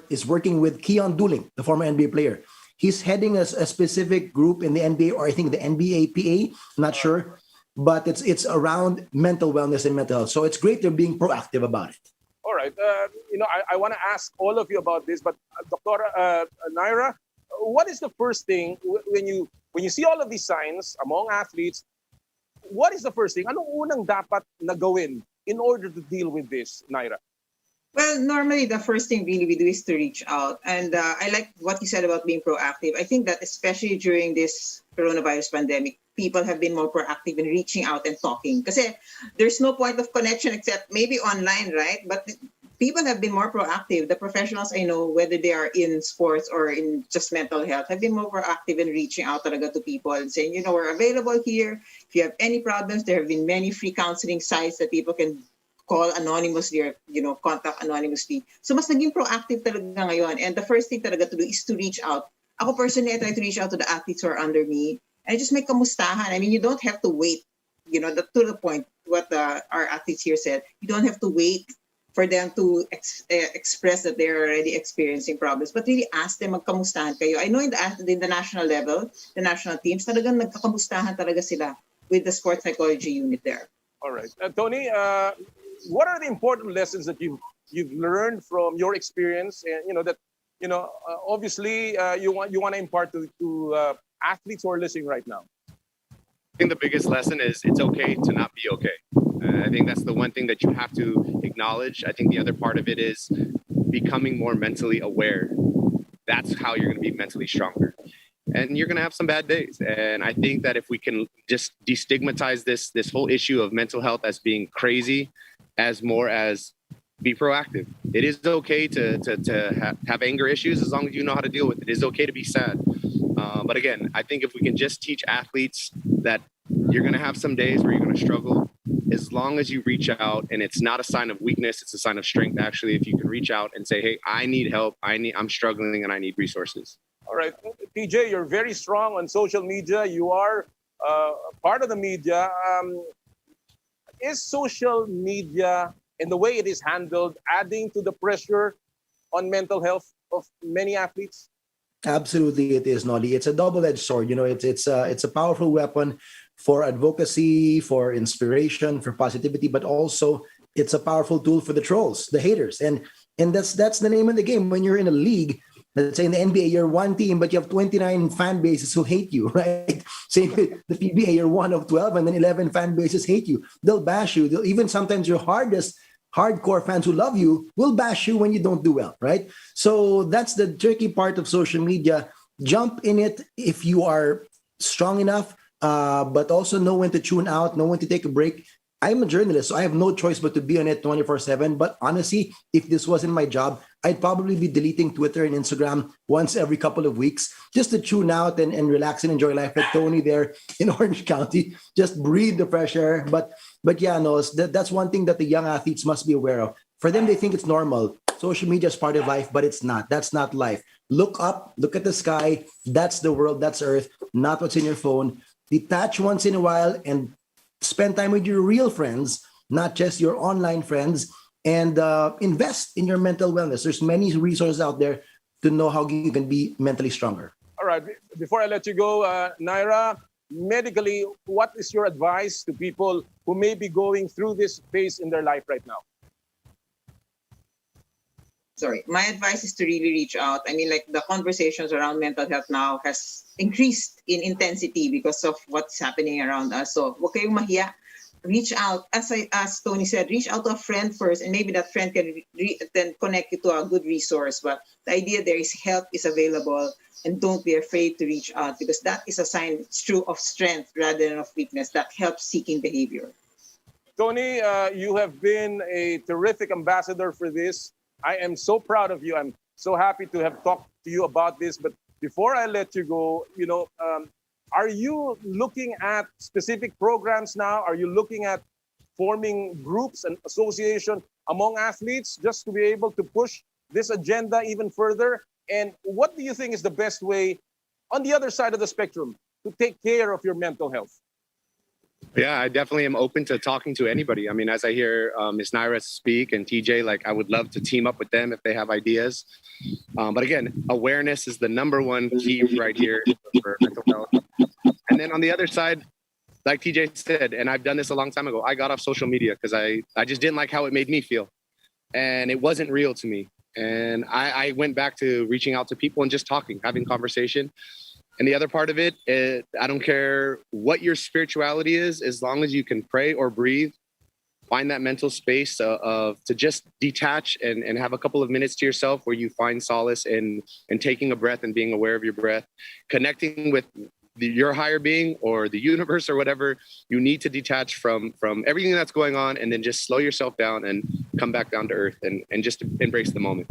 is working with Keon Dooling, the former NBA player. He's heading a specific group in the NBA, or I think the NBA PA, not sure, but it's around mental wellness and mental health. So it's great they're being proactive about it.
All right. I want to ask all of you about this, but Dr. Naira, what is the first thing when you see all of these signs among athletes? What is the first thing? Anong unang dapat na gawin in order to deal with this, Naira?
Well, normally the first thing really we do is to reach out. And I like what you said about being proactive. I think that especially during this coronavirus pandemic, people have been more proactive in reaching out and talking. Kasi there's no point of connection except maybe online, right? But people have been more proactive. The professionals I know, whether they are in sports or in just mental health, have been more proactive in reaching out talaga to people and saying, we're available here. If you have any problems, there have been many free counseling sites that people can call anonymously or, contact anonymously. So mas naging proactive talaga ngayon. And the first thing talaga to do is to reach out. Ako personally, I try to reach out to the athletes who are under me. And I just make kamustahan. I mean, you don't have to wait, to the point, what our athletes here said. You don't have to wait for them to express that they're already experiencing problems, but really ask them, magkamustahan kayo. I know in the national level, the national teams, talagang nagkakamustahan talaga sila with the sports psychology unit there.
All right. Tony, what are the important lessons that you've learned from your experience? And obviously you want to impart to athletes who are listening right now.
I think the biggest lesson is it's okay to not be okay. I think that's the one thing that you have to acknowledge. I think the other part of it is becoming more mentally aware. That's how you're going to be mentally stronger. And you're going to have some bad days. And I think that if we can just destigmatize this whole issue of mental health as being crazy, as more as be proactive. It is okay to have anger issues as long as you know how to deal with it. It is okay to be sad. But again, I think if we can just teach athletes that you're going to have some days where you're going to struggle, as long as you reach out, and it's not a sign of weakness, it's a sign of strength. Actually, if you can reach out and say, hey, I need help, I'm struggling and I need resources.
All right. TJ, you're very strong on social media. You are part of the media. Is social media and the way it is handled adding to the pressure on mental health of many athletes?
Absolutely, it is, Noli. It's a double-edged sword. It's a powerful weapon for advocacy, for inspiration, for positivity, but also it's a powerful tool for the trolls, the haters, and that's the name of the game. When you're in a league, let's say in the NBA, you're one team, but you have 29 fan bases who hate you, right? Same with the PBA, you're one of 12, and then 11 fan bases hate you. They'll bash you. They'll even sometimes your hardcore fans who love you will bash you when you don't do well, right? So that's the tricky part of social media. Jump in it if you are strong enough, but also know when to tune out, know when to take a break. I'm a journalist, so I have no choice but to be on it 24/7. But honestly, if this wasn't my job, I'd probably be deleting Twitter and Instagram once every couple of weeks just to tune out and relax and enjoy life. Like Tony there in Orange County, just breathe the fresh air. But yeah, no, that's one thing that the young athletes must be aware of. For them, they think it's normal. Social media is part of life, but it's not. That's not life. Look up, look at the sky. That's the world, that's Earth, not what's in your phone. Detach once in a while and spend time with your real friends, not just your online friends, and invest in your mental wellness. There's many resources out there to know how you can be mentally stronger.
All right. Before I let you go, Naira, medically, what is your advice to people who may be going through this phase in their life right now?
Sorry, my advice is to really reach out. I mean, like the conversations around mental health now has increased in intensity because of what's happening around us. So, huwag kayong mahiya. reach out, as Tony said, reach out to a friend first, and maybe that friend can then connect you to a good resource. But the idea there is help is available, and don't be afraid to reach out, because that is a sign, it's true, of strength rather than of weakness. That helps seeking behavior.
Tony, you have been a terrific ambassador for this. I am so proud of you. I'm so happy to have talked to you about this. But before I let you go, are you looking at specific programs now? Are you looking at forming groups and association among athletes just to be able to push this agenda even further? And what do you think is the best way on the other side of the spectrum to take care of your mental health?
Yeah, I definitely am open to talking to anybody. I mean, as I hear Ms. Naira speak and TJ, like, I would love to team up with them if they have ideas. But again, awareness is the #1 key right here for mental health. And then on the other side, like TJ said, and I've done this a long time ago, I got off social media because I just didn't like how it made me feel. And it wasn't real to me. And I went back to reaching out to people and just talking, having conversation. And the other part of it, I don't care what your spirituality is, as long as you can pray or breathe, find that mental space to just detach and have a couple of minutes to yourself where you find solace in taking a breath and being aware of your breath, connecting with your higher being or the universe or whatever. You need to detach from everything that's going on, and then just slow yourself down and come back down to earth and just embrace the moment.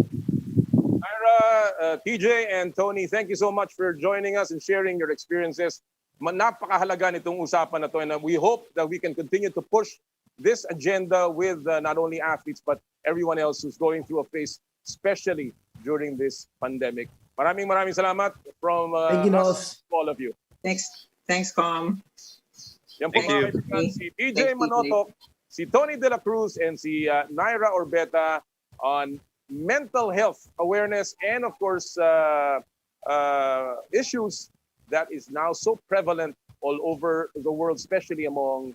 Naira, TJ, and Tony, thank you so much for joining us and sharing your experiences. Napakahalaga nitong usapan na to, and we hope that we can continue to push this agenda with not only athletes but everyone else who's going through a phase, especially during this pandemic. Maraming salamat from
Thank you,
us, all of you.
Thanks, Com.
Yan po,
Thank you.
mga kaibigan, si TJ
Thanks,
Manotoc, si Tony de la Cruz, and si Naira Orbeta on mental health awareness and, of course, issues that is now so prevalent all over the world, especially among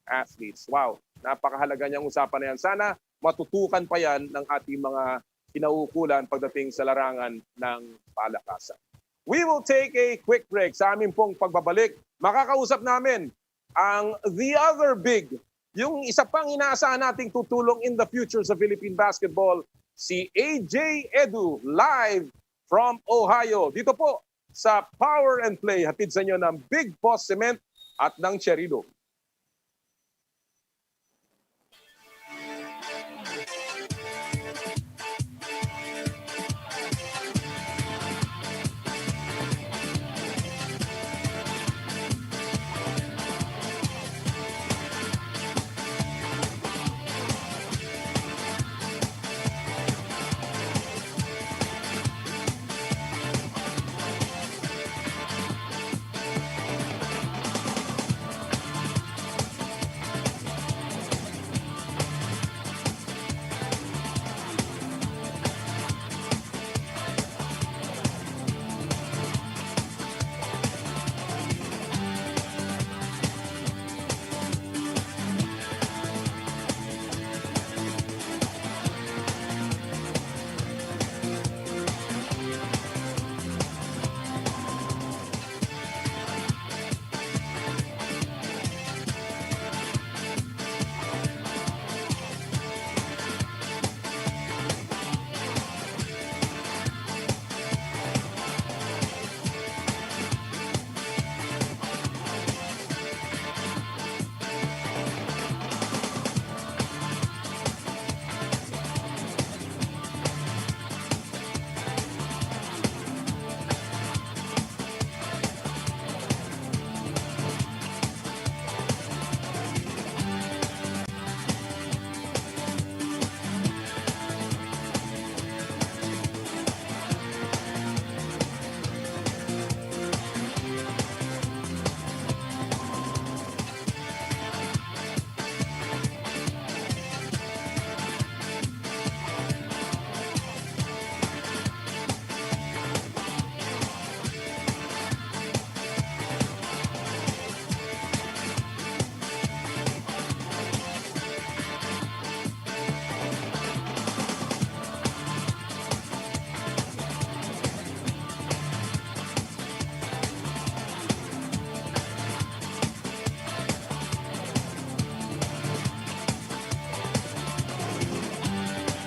athletes. Wow, napakahalaga niyang usapan na yan. Sana matutukan pa yan ng ating mga kinaukulan pagdating sa larangan ng palakasan. We will take a quick break. Sa amin pong pagbabalik, makakausap namin ang the other big, yung isa pang inaasahan nating tutulong in the future sa Philippine basketball, si AJ Edu, live from Ohio. Dito po sa Power and Play, hatid sa inyo ng Big Boss Cement at ng Cherido.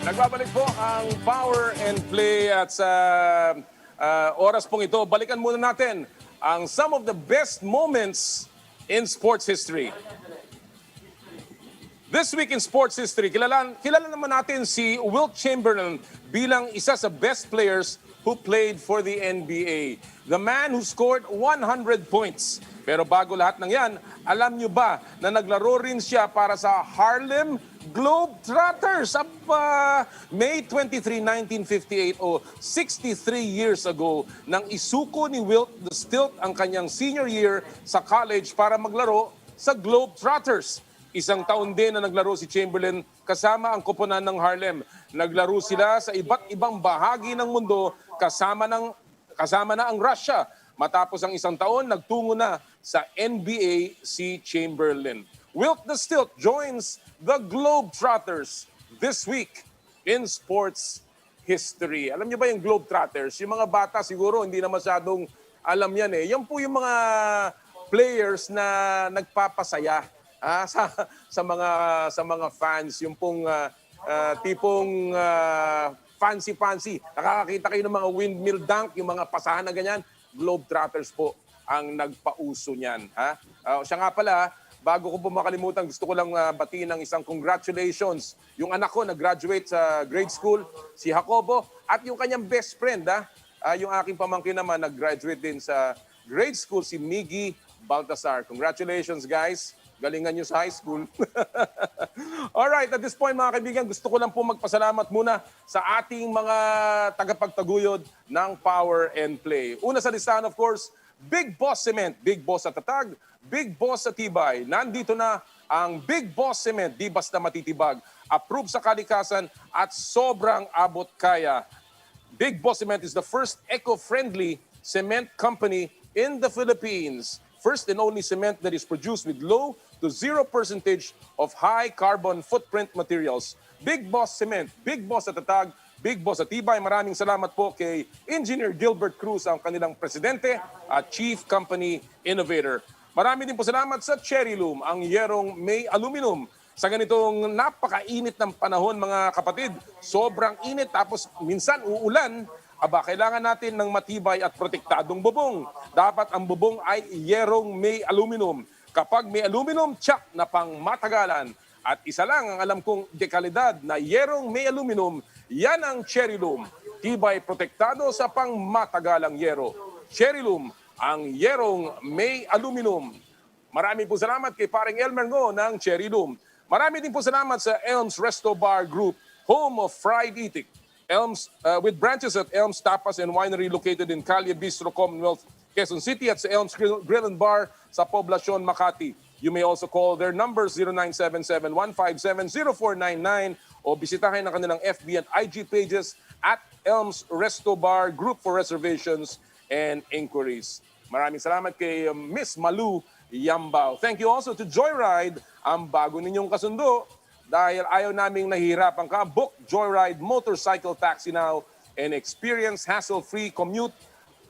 Nagbabalik po ang Power and Play at sa oras pong ito, balikan muna natin ang some of the best moments in sports history. This week in sports history, kilala naman natin si Wilt Chamberlain bilang isa sa best players who played for the NBA. The man who scored 100 points. Pero bago lahat ng yan, alam nyo ba na naglaro rin siya para sa Harlem Globetrotters up May 23, 1958 o 63 years ago nang isuko ni Wilt the Stilt ang kanyang senior year sa college para maglaro sa Globetrotters. Isang taon din na naglaro si Chamberlain kasama ang koponan ng Harlem. Naglaro sila sa iba't ibang bahagi ng mundo kasama na ang Russia. Matapos ang isang taon, nagtungo na sa NBA si Chamberlain. Wilt the Stilt joins the Globetrotters this week in sports history. Alam niyo ba yung Globetrotters? Yung mga bata siguro hindi na masyadong alam yan eh. Yan po yung mga players na nagpapasaya sa mga fans. Yung pong tipong fancy. Nakakakita kayo ng mga windmill dunk, yung mga pasahan na ganyan. Globetrotters po ang nagpauso niyan. Siya nga pala, bago ko po makalimutan, gusto ko lang batiin ng isang congratulations. Yung anak ko nag-graduate sa grade school, si Jacobo, at yung kanyang best friend, yung aking pamangkin naman nag-graduate din sa grade school, si Miggy Baltasar. Congratulations guys. Galingan nyo sa high school. Alright, at this point mga kaibigan, gusto ko lang po magpasalamat muna sa ating mga tagapagtaguyod ng Power and Play. Una sa listahan, of course, Big Boss Cement, Big Boss sa tatag, Big Boss sa tibay. Nandito na ang Big Boss Cement, di basta matitibag, approved sa kalikasan at sobrang abot kaya. Big Boss Cement is the first eco-friendly cement company in the Philippines. First and only cement that is produced with low to 0% of high carbon footprint materials. Big Boss Cement, Big Boss sa tatag, Big Boss sa tibay. Maraming salamat po kay Engineer Gilbert Cruz, ang kanilang presidente at Chief Company Innovator. Marami din po salamat sa Cherry Loom, ang yerong may aluminum. Sa ganitong napakainit ng panahon mga kapatid, sobrang init tapos minsan uulan, kailangan natin ng matibay at protektadong bubong. Dapat ang bubong ay yerong may aluminum. Kapag may aluminum, tsak na pang matagalan. At isa lang ang alam kong dekalidad na yerong may aluminum, yan ang Cherry Loom. Tibay protektado sa pang matagalang yero. Cherry Loom, ang yerong may aluminum. Marami po salamat kay paring Elmer Ngo ng Cherry Loom. Marami din po salamat sa Elms Resto Bar Group, home of fried eating. Elms, with branches at Elms Tapas and Winery located in Calle Bistro, Commonwealth, Quezon City at sa Elms Grill and Bar sa Poblacion, Makati. You may also call their numbers 0977-157-0499 o bisitahin ang kanilang FB and IG pages at Elms Resto Bar Group for reservations and inquiries. Maraming salamat kay Miss Malu Yambao. Thank you also to Joyride, ang bago ninyong kasundo. Dahil ayaw naming nahihirapan ka, book Joyride Motorcycle Taxi now and experience hassle-free commute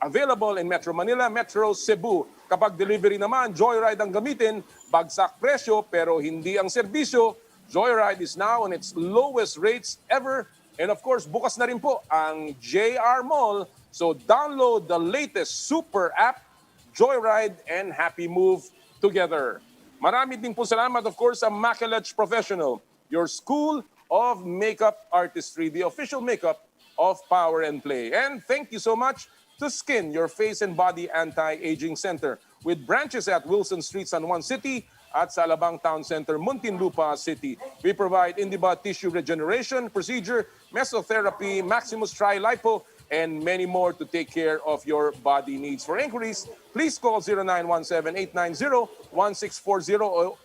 available in Metro Manila, Metro Cebu. Kapag delivery naman, Joyride ang gamitin, bagsak presyo pero hindi ang serbisyo. Joyride is now on its lowest rates ever. And of course, bukas na rin po ang JR Mall. So download the latest super app, Joyride, and happy move together. Marami din po salamat, of course, sa Makelech Professional, your school of makeup artistry, the official makeup of Power and Play. And thank you so much to Skin, your face and body anti-aging center, with branches at Wilson Street, San Juan City, at sa Alabang Town Center, Muntinlupa City. We provide Indiba tissue regeneration procedure, mesotherapy, Maximus Tri-Lipo, and many more to take care of your body needs. For inquiries, please call 0917-890-1640 or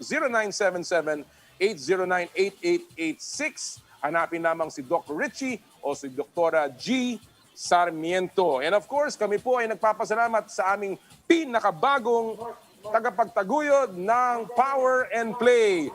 0977-809-8886. Hanapin lamang si Dr. Richie o si Dr. G. Sarmiento. And of course, kami po ay nagpapasalamat sa aming pinakabagong tagapagtaguyod ng Power and Play.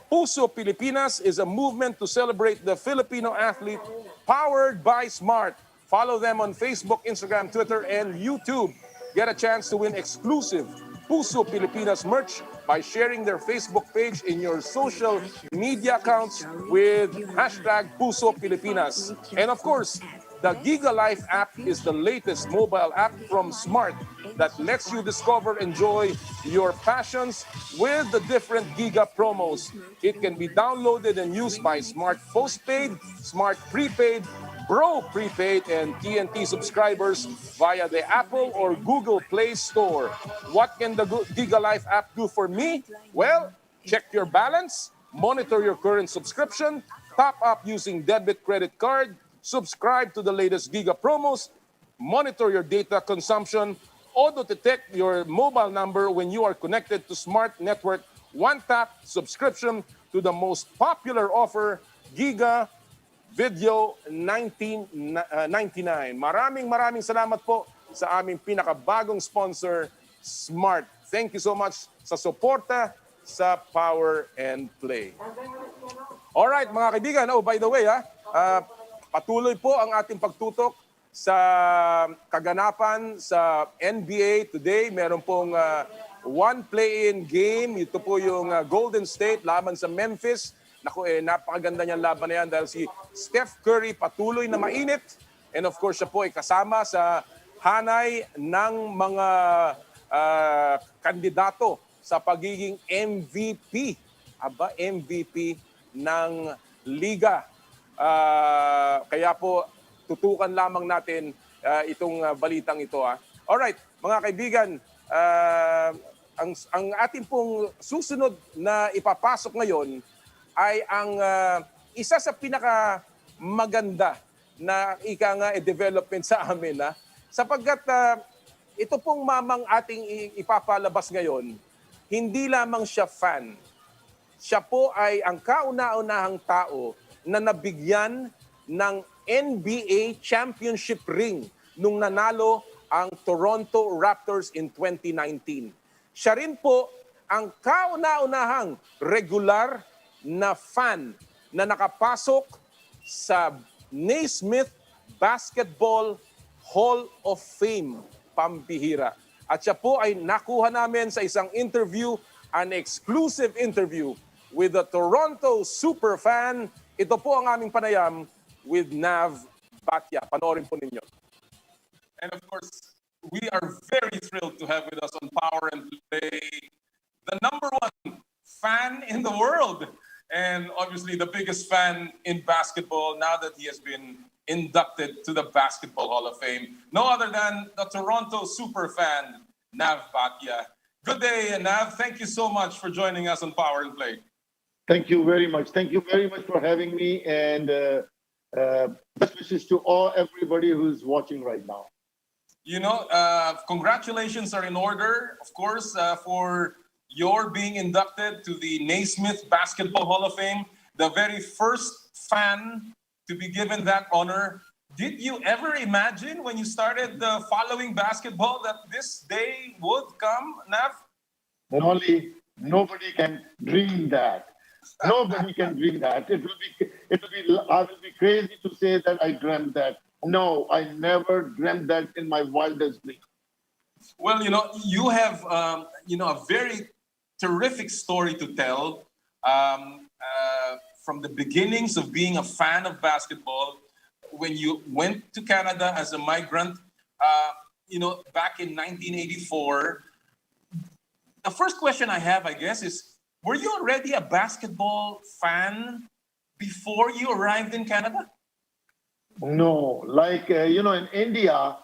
Puso Pilipinas is a movement to celebrate the Filipino athlete powered by Smart. Follow them on Facebook, Instagram, Twitter, and YouTube. Get a chance to win exclusive Puso Pilipinas merch. by sharing their Facebook page in your social media accounts with hashtag Puso Pilipinas. And of course, the Giga Life app is the latest mobile app from Smart that lets you discover and enjoy your passions with the different Giga promos. It can be downloaded and used by Smart Postpaid, Smart Prepaid, Bro Prepaid, and TNT subscribers via the Apple or Google Play Store. What can the Giga Life app do for me? Well, check your balance, monitor your current subscription, top up using debit credit card, subscribe to the latest Giga promos, monitor your data consumption, auto-detect your mobile number when you are connected to Smart Network, one-tap subscription to the most popular offer, Giga Video 1999. Maraming salamat po sa aming pinakabagong sponsor, Smart. Thank you so much sa suporta sa Power and Play. Alright mga kaibigan, by the way, patuloy po ang ating pagtutok sa kaganapan sa NBA today. Meron pong one play-in game. Ito po yung Golden State laban sa Memphis. Naku, napakaganda niyang laban na yan dahil si Steph Curry patuloy na mainit. And of course, siya po ay kasama sa hanay ng mga kandidato sa pagiging MVP. MVP ng Liga. Kaya po, tutukan lamang natin itong balitang ito. Alright, mga kaibigan, ang ating pong susunod na ipapasok ngayon ay ang isa sa pinaka maganda na development sa amin. Sapagkat ito pong mamang ating ipapalabas ngayon, hindi lamang siya fan. Siya po ay ang kauna-unahang tao na nabigyan ng NBA championship ring nung nanalo ang Toronto Raptors in 2019. Siya rin po ang kauna-unahang regular na fan na nakapasok sa Naismith Basketball Hall of Fame, pambihira. At siya po ay nakuha namin sa isang interview, an exclusive interview with the Toronto Superfan. Ito po ang aming panayam with Bathia. Panoorin po ninyo.
And of course, we are very thrilled to have with us on Power and Play the number one fan in the world. And obviously the biggest fan in basketball now that he has been inducted to the Basketball Hall of Fame. No other than the Toronto Superfan, Bathia. Good day, Nav. Thank you so much for joining us on Power and Play.
Thank you very much. Thank you very much for having me, and best wishes to everybody who's watching right now.
You know, congratulations are in order, of course, for your being inducted to the Naismith Basketball Hall of Fame, the very first fan to be given that honor. Did you ever imagine when you started following basketball that this day would come, Nav?
Only nobody can dream that. Nobody can dream that. I will be crazy to say that I dreamt that. No, I never dreamt that in my wildest dreams.
Well, you have, a very terrific story to tell from the beginnings of being a fan of basketball. When you went to Canada as a migrant, back in 1984, the first question I have, I guess, is, were you already a basketball fan before you arrived in Canada?
No, in India,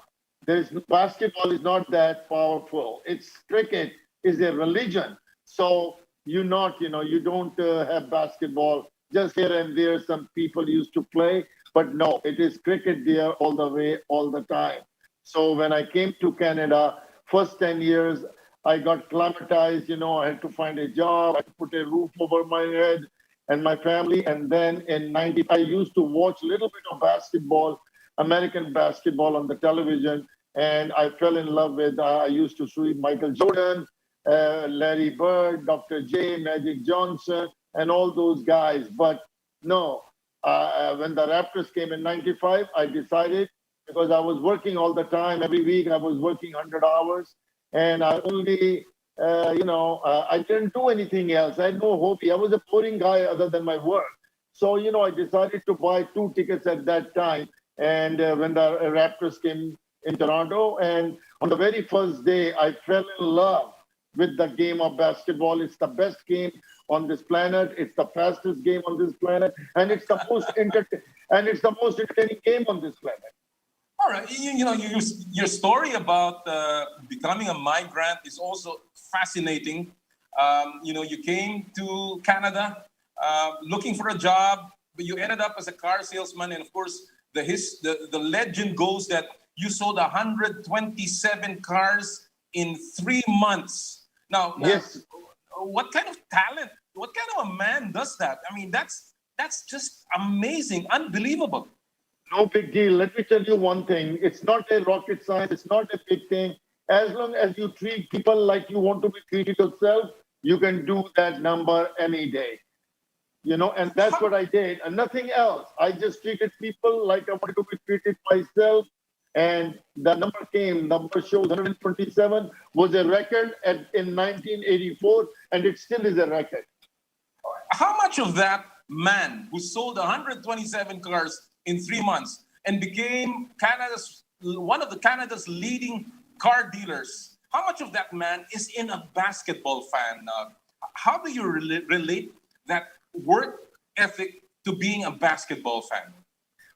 basketball is not that powerful. It's cricket is a religion. So you don't have basketball. Just here and there, some people used to play. But no, it is cricket there all the way, all the time. So when I came to Canada, first 10 years, I got climatized, I had to find a job, I had to put a roof over my head and my family. And then in 90, I used to watch a little bit of basketball, American basketball on the television. And I fell in love with, I used to see Michael Jordan, Larry Bird, Dr. J, Magic Johnson, and all those guys. But no, when the Raptors came in 95, I decided, because I was working all the time, every week I was working 100 hours, and I only I didn't do anything else. I had no hobby. I was a boring guy other than my work. So, I decided to buy 2 tickets at that time. And when the Raptors came in Toronto, and on the very first day, I fell in love with the game of basketball. It's the best game on this planet. It's the fastest game on this planet, and it's the most entertaining game on this planet.
All right, your story about becoming a migrant is also fascinating. You came to Canada looking for a job, but you ended up as a car salesman, and of course, the legend goes that you sold 127 cars in 3 months. Now,
Yes.
what kind of talent, what kind of a man does that? I mean, that's just amazing, unbelievable.
No big deal. Let me tell you one thing. It's not a rocket science. It's not a big thing. As long as you treat people like you want to be treated yourself, you can do that number any day. And that's what I did, and nothing else. I just treated people like I wanted to be treated myself. And the number shows 127 was a record in 1984, and it still is a record.
How much of that man who sold 127 cars in 3 months and became one of Canada's leading car dealers, how much of that man is in a basketball fan? How do you relate that work ethic to being a basketball fan?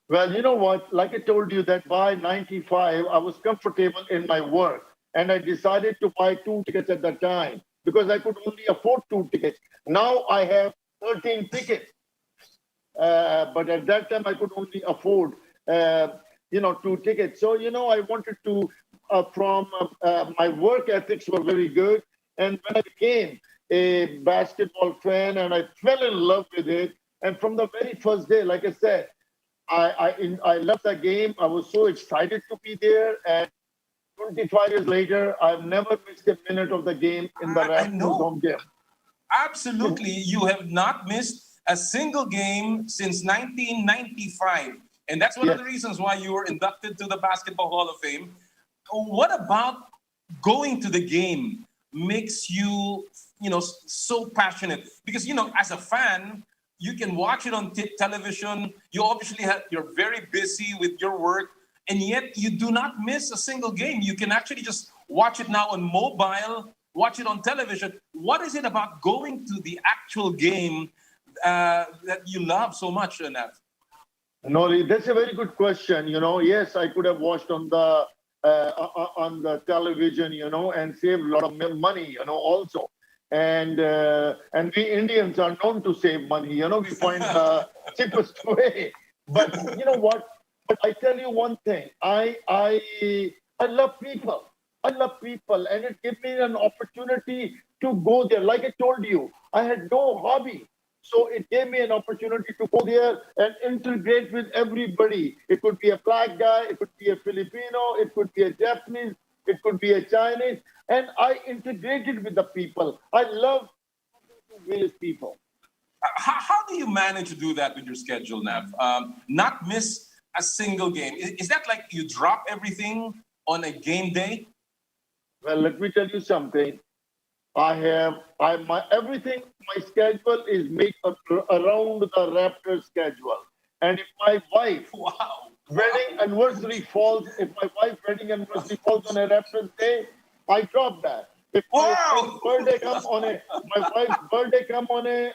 Well, you know what? Like I told you that by 95, I was comfortable in my work. And I decided to buy 2 tickets at that time because I could only afford 2 tickets. Now I have 13 tickets. But at that time, I could only afford, 2 tickets. So, I wanted to, my work ethics were very good. And when I became a basketball fan and I fell in love with it, and from the very first day, like I said, I loved the game. I was so excited to be there. And 25 years later, I've never missed a minute of the game in the Raptors home game.
Absolutely. You have not missed a single game since 1995. And that's one of the reasons why you were inducted to the Basketball Hall of Fame. What about going to the game makes you, so passionate? Because, as a fan, you can watch it on television. You obviously you're very busy with your work, and yet you do not miss a single game. You can actually just watch it now on mobile, watch it on television. What is it about going to the actual game that you love so much, Nav?
No, that's a very good question. Yes, I could have watched on the television, and saved a lot of money, also. And we Indians are known to save money. We find the cheapest way. But you know what? But I tell you one thing. I love people. I love people, and it gave me an opportunity to go there. Like I told you, I had no hobby. So it gave me an opportunity to go there and integrate with everybody. It could be a black guy, it could be a Filipino, it could be a Japanese, it could be a Chinese. And I integrated with the people. I love various people.
How do you manage to do that with your schedule, Nav? Not miss a single game. Is that like you drop everything on a game day?
Well, let me tell you something. Everything, my schedule is made around the Raptors schedule. And if my wife wedding anniversary falls on a Raptors day, I drop that. If my wife's birthday come on a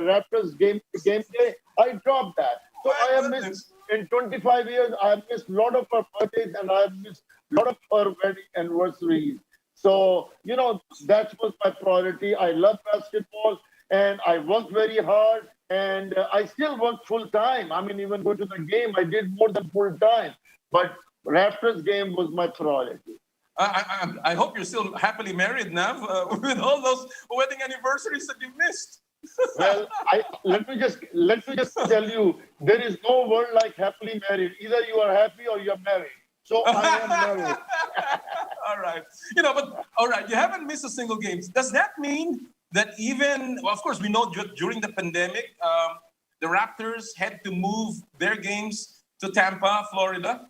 Raptors game day, I drop that. So I have missed in 25 years. I have missed a lot of her birthdays and I have missed a lot of her wedding anniversaries. So that was my priority. I love basketball and I worked very hard and I still work full time. I mean, even go to the game, I did more than full time. But Raptors game was my priority.
I hope you're still happily married, Nav, with all those wedding anniversaries that you missed.
Well, let me just tell you, there is no word like happily married. Either you are happy or you're married. So I am married.
All right. But all right, you haven't missed a single game. Does that mean that of course, we know during the pandemic, the Raptors had to move their games to Tampa, Florida.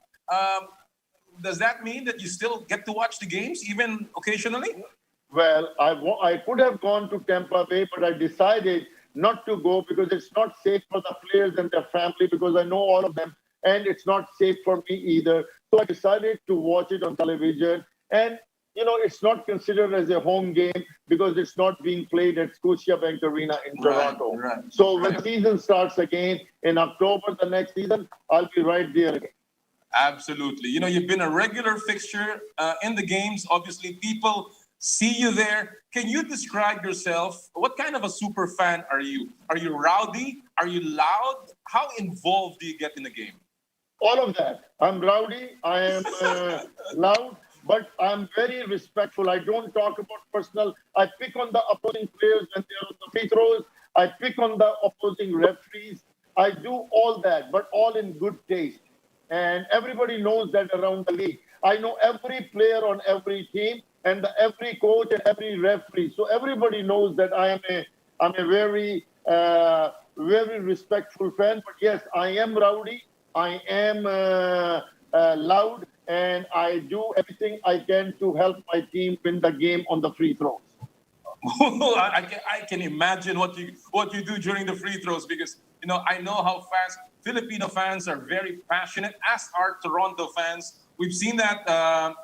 does that mean that you still get to watch the games even occasionally?
Well, I could have gone to Tampa Bay, but I decided not to go because it's not safe for the players and their family because I know all of them, and it's not safe for me either. So I decided to watch it on television, and it's not considered as a home game because it's not being played at Scotiabank Arena in Toronto.
Right.
So when season starts again in October, the next season, I'll be right there again.
Absolutely. You've been a regular fixture in the games. Obviously, people see you there. Can you describe yourself? What kind of a super fan are you? Are you rowdy? Are you loud? How involved do you get in the game?
All of that. I'm rowdy. I am loud, but I'm very respectful. I don't talk about personal. I pick on the opposing players when they're on the free throws. I pick on the opposing referees. I do all that, but all in good taste. And everybody knows that around the league. I know every player on every team and every coach and every referee. So everybody knows that I'm a very very respectful fan. But yes, I am rowdy. I am loud, and I do everything I can to help my team win the game on the free throws.
I can imagine what you do during the free throws because I know how fast Filipino fans are very passionate, as are Toronto fans. We've seen that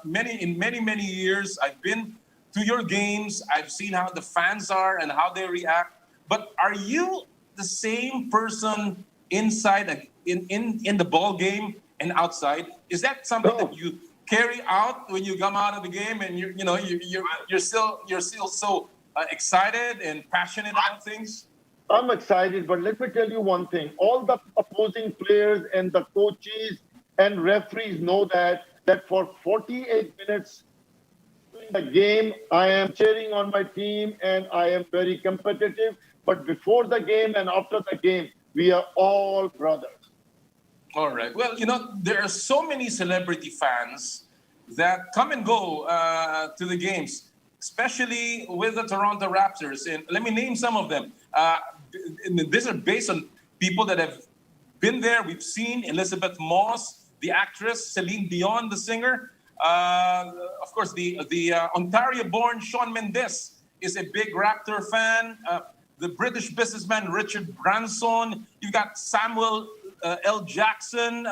many years. I've been to your games. I've seen how the fans are and how they react. But are you the same person inside in the ball game and outside? Is that something that you carry out when you come out of the game and you're still so excited and passionate about things?
I'm excited, but let me tell you one thing. All the opposing players and the coaches and referees know that for 48 minutes during the game, I am cheering on my team and I am very competitive. But before the game and after the game, we are all brothers.
All right. Well, there are so many celebrity fans that come and go to the games, especially with the Toronto Raptors. And let me name some of them. These are based on people that have been there. We've seen Elizabeth Moss, the actress, Celine Dion, the singer. Of course, the Ontario-born Shawn Mendes is a big Raptor fan. The British businessman Richard Branson. You've got Samuel L. Jackson,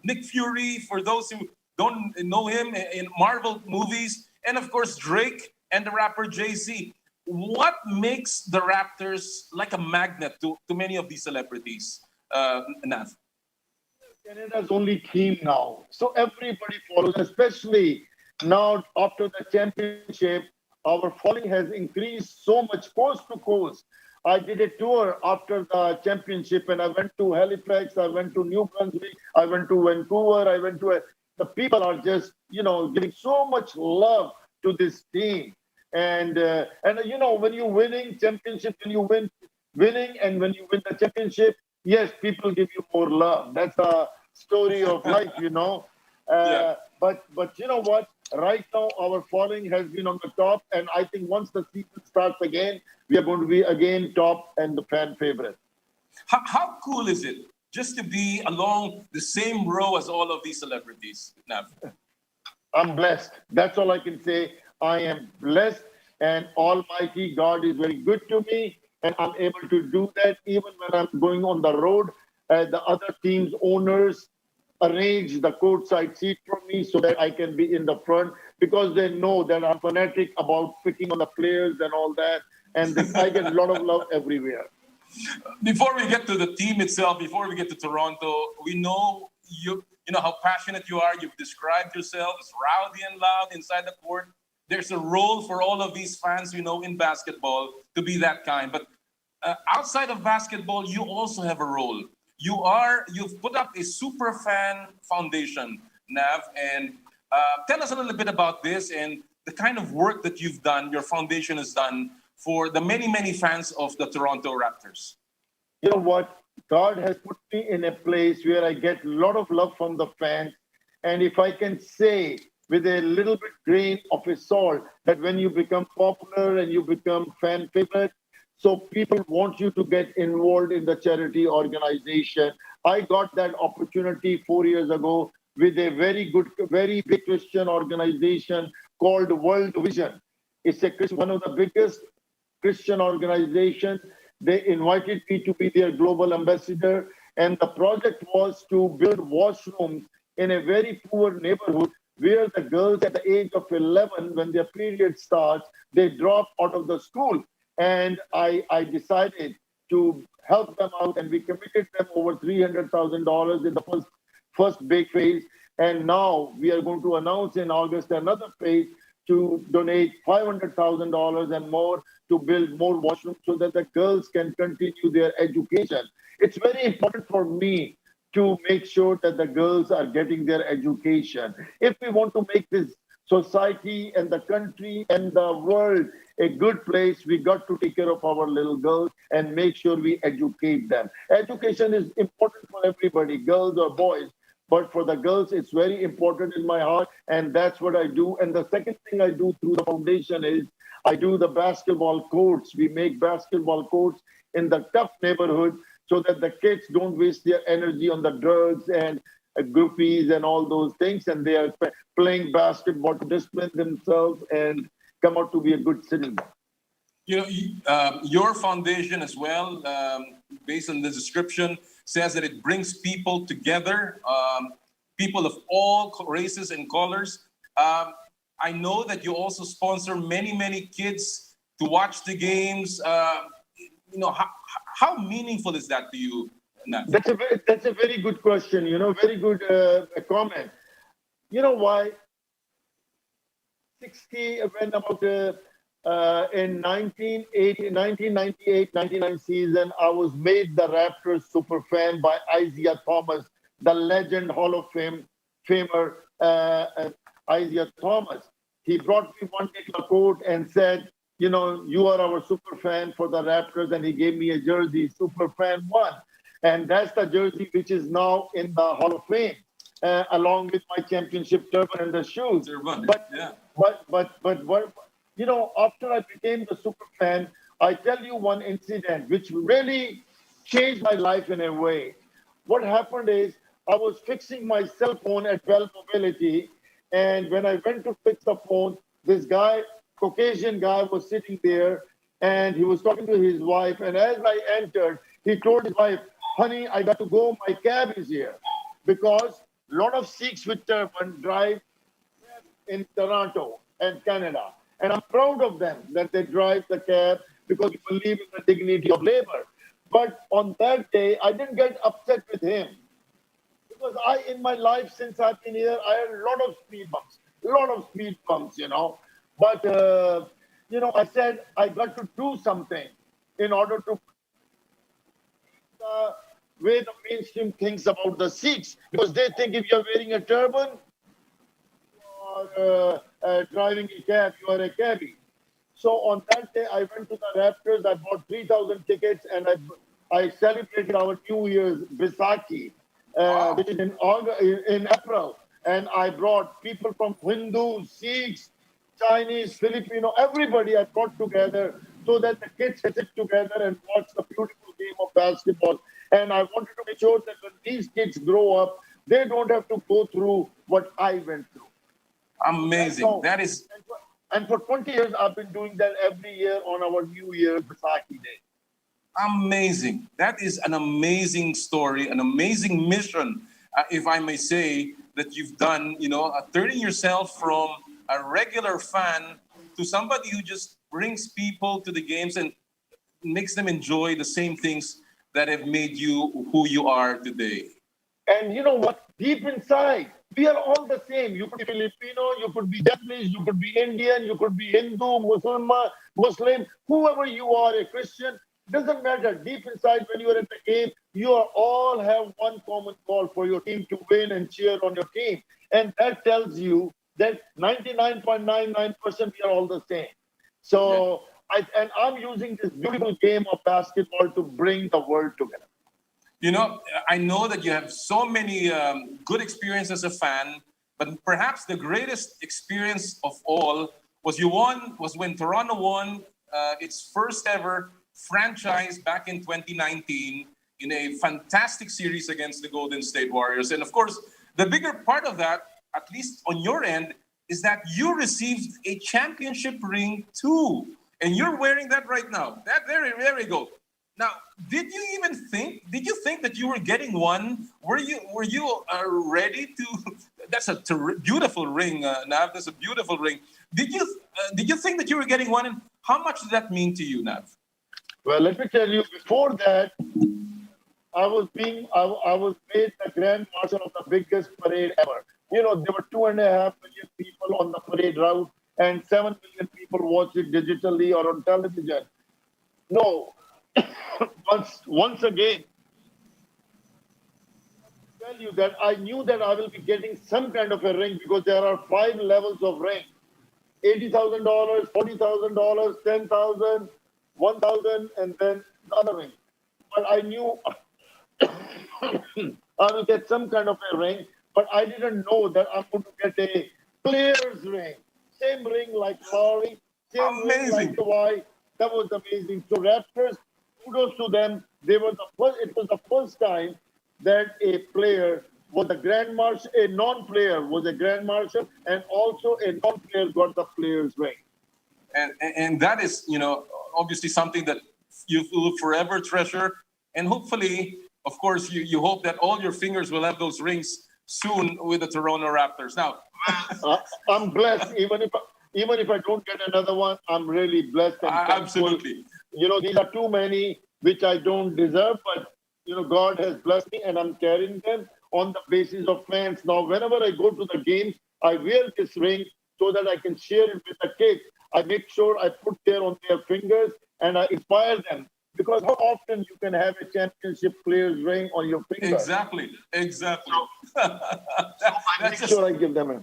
Nick Fury, for those who don't know him, in Marvel movies. And of course, Drake and the rapper Jay-Z. What makes the Raptors like a magnet to many of these celebrities, Nav?
Canada's only team now. So everybody follows, especially now after the championship, our following has increased so much coast to coast. I did a tour after the championship and I went to Halifax, I went to New Brunswick, I went to Vancouver, the people are just, giving so much love to this team. And when you're winning championship, winning and when you win the championship, yes, people give you more love. That's a story of life,
Yeah.
But you know what? Right now, our following has been on the top. And I think once the season starts again, we are going to be again top and the fan favorite.
How cool is it just to be along the same row as all of these celebrities, Nav?
I'm blessed. That's all I can say. I am blessed, and Almighty God is very good to me, and I'm able to do that even when I'm going on the road. The other team's owners arrange the courtside seat for me so that I can be in the front because they know that I'm fanatic about picking on the players and all that, and I get a lot of love everywhere.
Before we get to the team itself, before we get to Toronto, we know you know how passionate you are. You've described yourself as rowdy and loud inside the court. There's a role for all of these fans, in basketball to be that kind. But outside of basketball, you also have a role. You've put up a Superfan Foundation, Nav, and tell us a little bit about this and the kind of work that you've done, your foundation has done for the many fans of the Toronto Raptors.
You know what? God has put me in a place where I get a lot of love from the fans. And if I can say with a little bit grain of a salt that when you become popular and you become fan favorite, so people want you to get involved in the charity organization. I got that opportunity 4 years ago with a very big Christian organization called World Vision. It's one of the biggest Christian organizations. They invited me to be their global ambassador, and the project was to build washrooms in a very poor neighborhood where the girls at the age of 11, when their period starts, they drop out of the school. And I decided to help them out, and we committed them over $300,000 in the first big phase. And now we are going to announce in August another phase to donate $500,000 and more to build more washrooms so that the girls can continue their education. It's very important for me to make sure that the girls are getting their education. If we want to make this society and the country and the world a good place, we got to take care of our little girls and make sure we educate them. Education is important for everybody, girls or boys. But for the girls, it's very important in my heart, and that's what I do. And the second thing I do through the foundation is I do the basketball courts. We make basketball courts in the tough neighborhood so that the kids don't waste their energy on the drugs and groupies and all those things, and they are playing basketball to discipline themselves and come out to be a good citizen.
You know, your foundation as well, based on the description, says that it brings people together, people of all races and colors. I know that you also sponsor many kids to watch the games. You know, how meaningful is that to you, Nat?
That's a very good question. You know, very good comment. You know why? 60 when about in 1998-99 season, I was made the Raptors Superfan by Isaiah Thomas, the legend Hall of Famer Isaiah Thomas. He brought me one day to the court and said, you know, you are our Superfan for the Raptors, and he gave me a jersey, Superfan 1. And that's the jersey which is now in the Hall of Fame, along with my championship turban and the shoes. But you know, after I became the super fan, I tell you one incident which really changed my life in a way. What happened is I was fixing my cell phone at Well Mobility, and when I went to fix the phone, this guy, Caucasian guy, was sitting there, and he was talking to his wife. And as I entered, he told his wife, "Honey, I got to go. My cab is here," because a lot of Sikhs with turban drive in Toronto and Canada. And I'm proud of them that they drive the cab because we believe in the dignity of labor. But on that day, I didn't get upset with him because in my life, since I've been here, I had a lot of speed bumps, you know. But, you know, I said I got to do something in order to the way the mainstream thinks about the Sikhs, because they think if you're wearing a turban, driving a cab, you are a cabbie. So on that day, I went to the Raptors. I bought 3,000 tickets, and I celebrated our New Year's Bathia, which is in April. And I brought people from Hindus, Sikhs, Chinese, Filipino, everybody I brought together so that the kids can sit together and watch the beautiful game of basketball. And I wanted to make sure that when these kids grow up, they don't have to go through what I went through.
Amazing.
So,
that is.
And for 20 years, I've been doing that every year on our New Year's Bathia Day.
Amazing. That is an amazing story, an amazing mission, if I may say, that you've done, you know, turning yourself from a regular fan to somebody who just brings people to the games and makes them enjoy the same things that have made you who you are today.
And you know what? Deep inside, we are all the same. You could be Filipino, you could be Japanese, you could be Indian, you could be Hindu, Muslim, whoever you are, a Christian, doesn't matter. Deep inside, when you are at the game, you all have one common call for your team to win and cheer on your team. And that tells you that 99.99% we are all the same. So, I'm using this beautiful game of basketball to bring the world together.
You know, I know that you have so many good experiences as a fan, but perhaps the greatest experience of all was when Toronto won its first ever franchise back in 2019 in a fantastic series against the Golden State Warriors. And of course, the bigger part of that, at least on your end, is that you received a championship ring too. And you're wearing that right now. There we go. Now, did you think that you were getting one? Were you ready to? That's a beautiful ring, Nav. That's a beautiful ring. Did you think that you were getting one? And how much did that mean to you, Nav?
Well, let me tell you, before that, I was made the Grand Marshal of the biggest parade ever. You know, there were 2.5 million people on the parade route and 7 million people watch it digitally or on television. No, once again, I tell you that I knew that I will be getting some kind of a ring because there are 5 levels of ring. $80,000, $40,000, $10,000, $1,000, and then the other ring. But I knew I will get some kind of a ring, but I didn't know that I'm going to get a player's ring. Same ring like Lowry, same ring like Kawhi. That was amazing. So Raptors, kudos to them. It was the first time that a player was a Grand Marshal, a non-player was a Grand Marshal, and also a non-player got the player's ring.
And that is, obviously something that you will forever treasure. And hopefully, of course, you hope that all your fingers will have those rings soon with the Toronto Raptors. Now,
I'm blessed. Even if I don't get another one, I'm really blessed and thankful.
Absolutely.
These are too many which I don't deserve, but God has blessed me, and I'm carrying them on the basis of fans. Now, whenever I go to the games, I wear this ring so that I can share it with the kids. I make sure I put there on their fingers and I inspire them. Because how often you can have a championship player's ring on your finger?
Exactly.
I make sure I give them a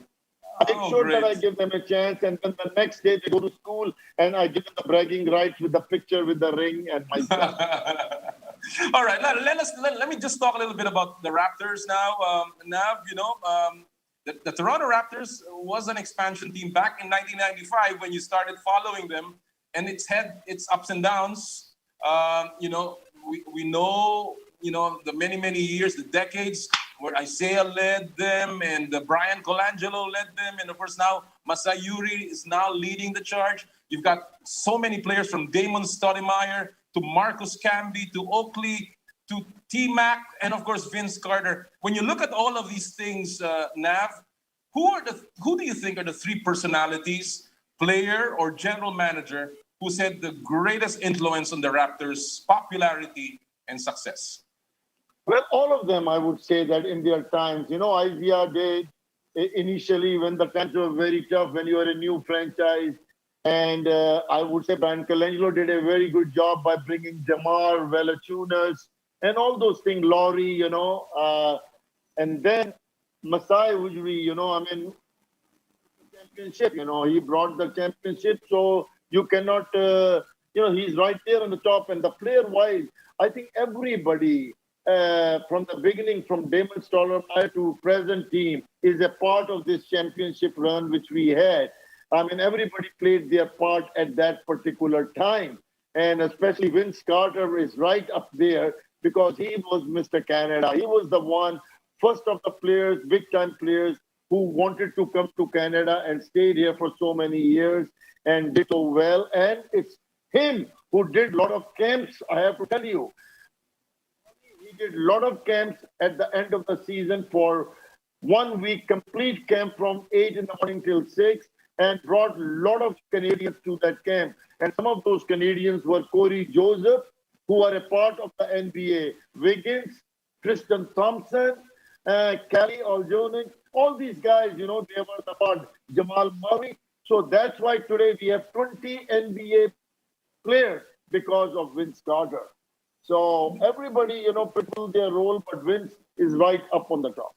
that I give them a chance, and then the next day they go to school and I give them the bragging rights with the picture with the ring and myself.
All right, let me just talk a little bit about the Raptors now. The Toronto Raptors was an expansion team back in 1995 when you started following them, and it's had its ups and downs. We know, the many years, the decades where Isaiah led them and Brian Colangelo led them. And of course now Masai Ujiri is now leading the charge. You've got so many players from Damon Stoudemire to Marcus Camby to Oakley to T-Mac and of course Vince Carter. When you look at all of these things, Nav, who do you think are the 3 personalities, player or general manager, who's had the greatest influence on the Raptors' popularity and success?
Well, all of them, I would say that in their times. Isaiah did initially when the times were very tough, when you were a new franchise. And I would say Brian Colangelo did a very good job by bringing Jamar, Valanciunas, and all those things, Lowry, and then Masai Ujiri, championship, he brought the championship. So you cannot, he's right there on the top. And the player-wise, I think everybody, from the beginning, from Damon Stoudemire to present team, is a part of this championship run which we had. Everybody played their part at that particular time. And especially Vince Carter is right up there because he was Mr. Canada. He was the one, first of the players, big-time players, who wanted to come to Canada and stayed here for so many years and did so well. And it's him who did a lot of camps, I have to tell you. He did a lot of camps at the end of the season for 1 week, complete camp from 8 in the morning till 6, and brought a lot of Canadians to that camp. And some of those Canadians were Corey Joseph, who are a part of the NBA, Wiggins, Tristan Thompson, Kelly Oljonik, all these guys, they were the part, Jamal Murray. So that's why today we have 20 NBA players because of Vince Carter. So everybody, fulfilled their role, but Vince is right up on the top.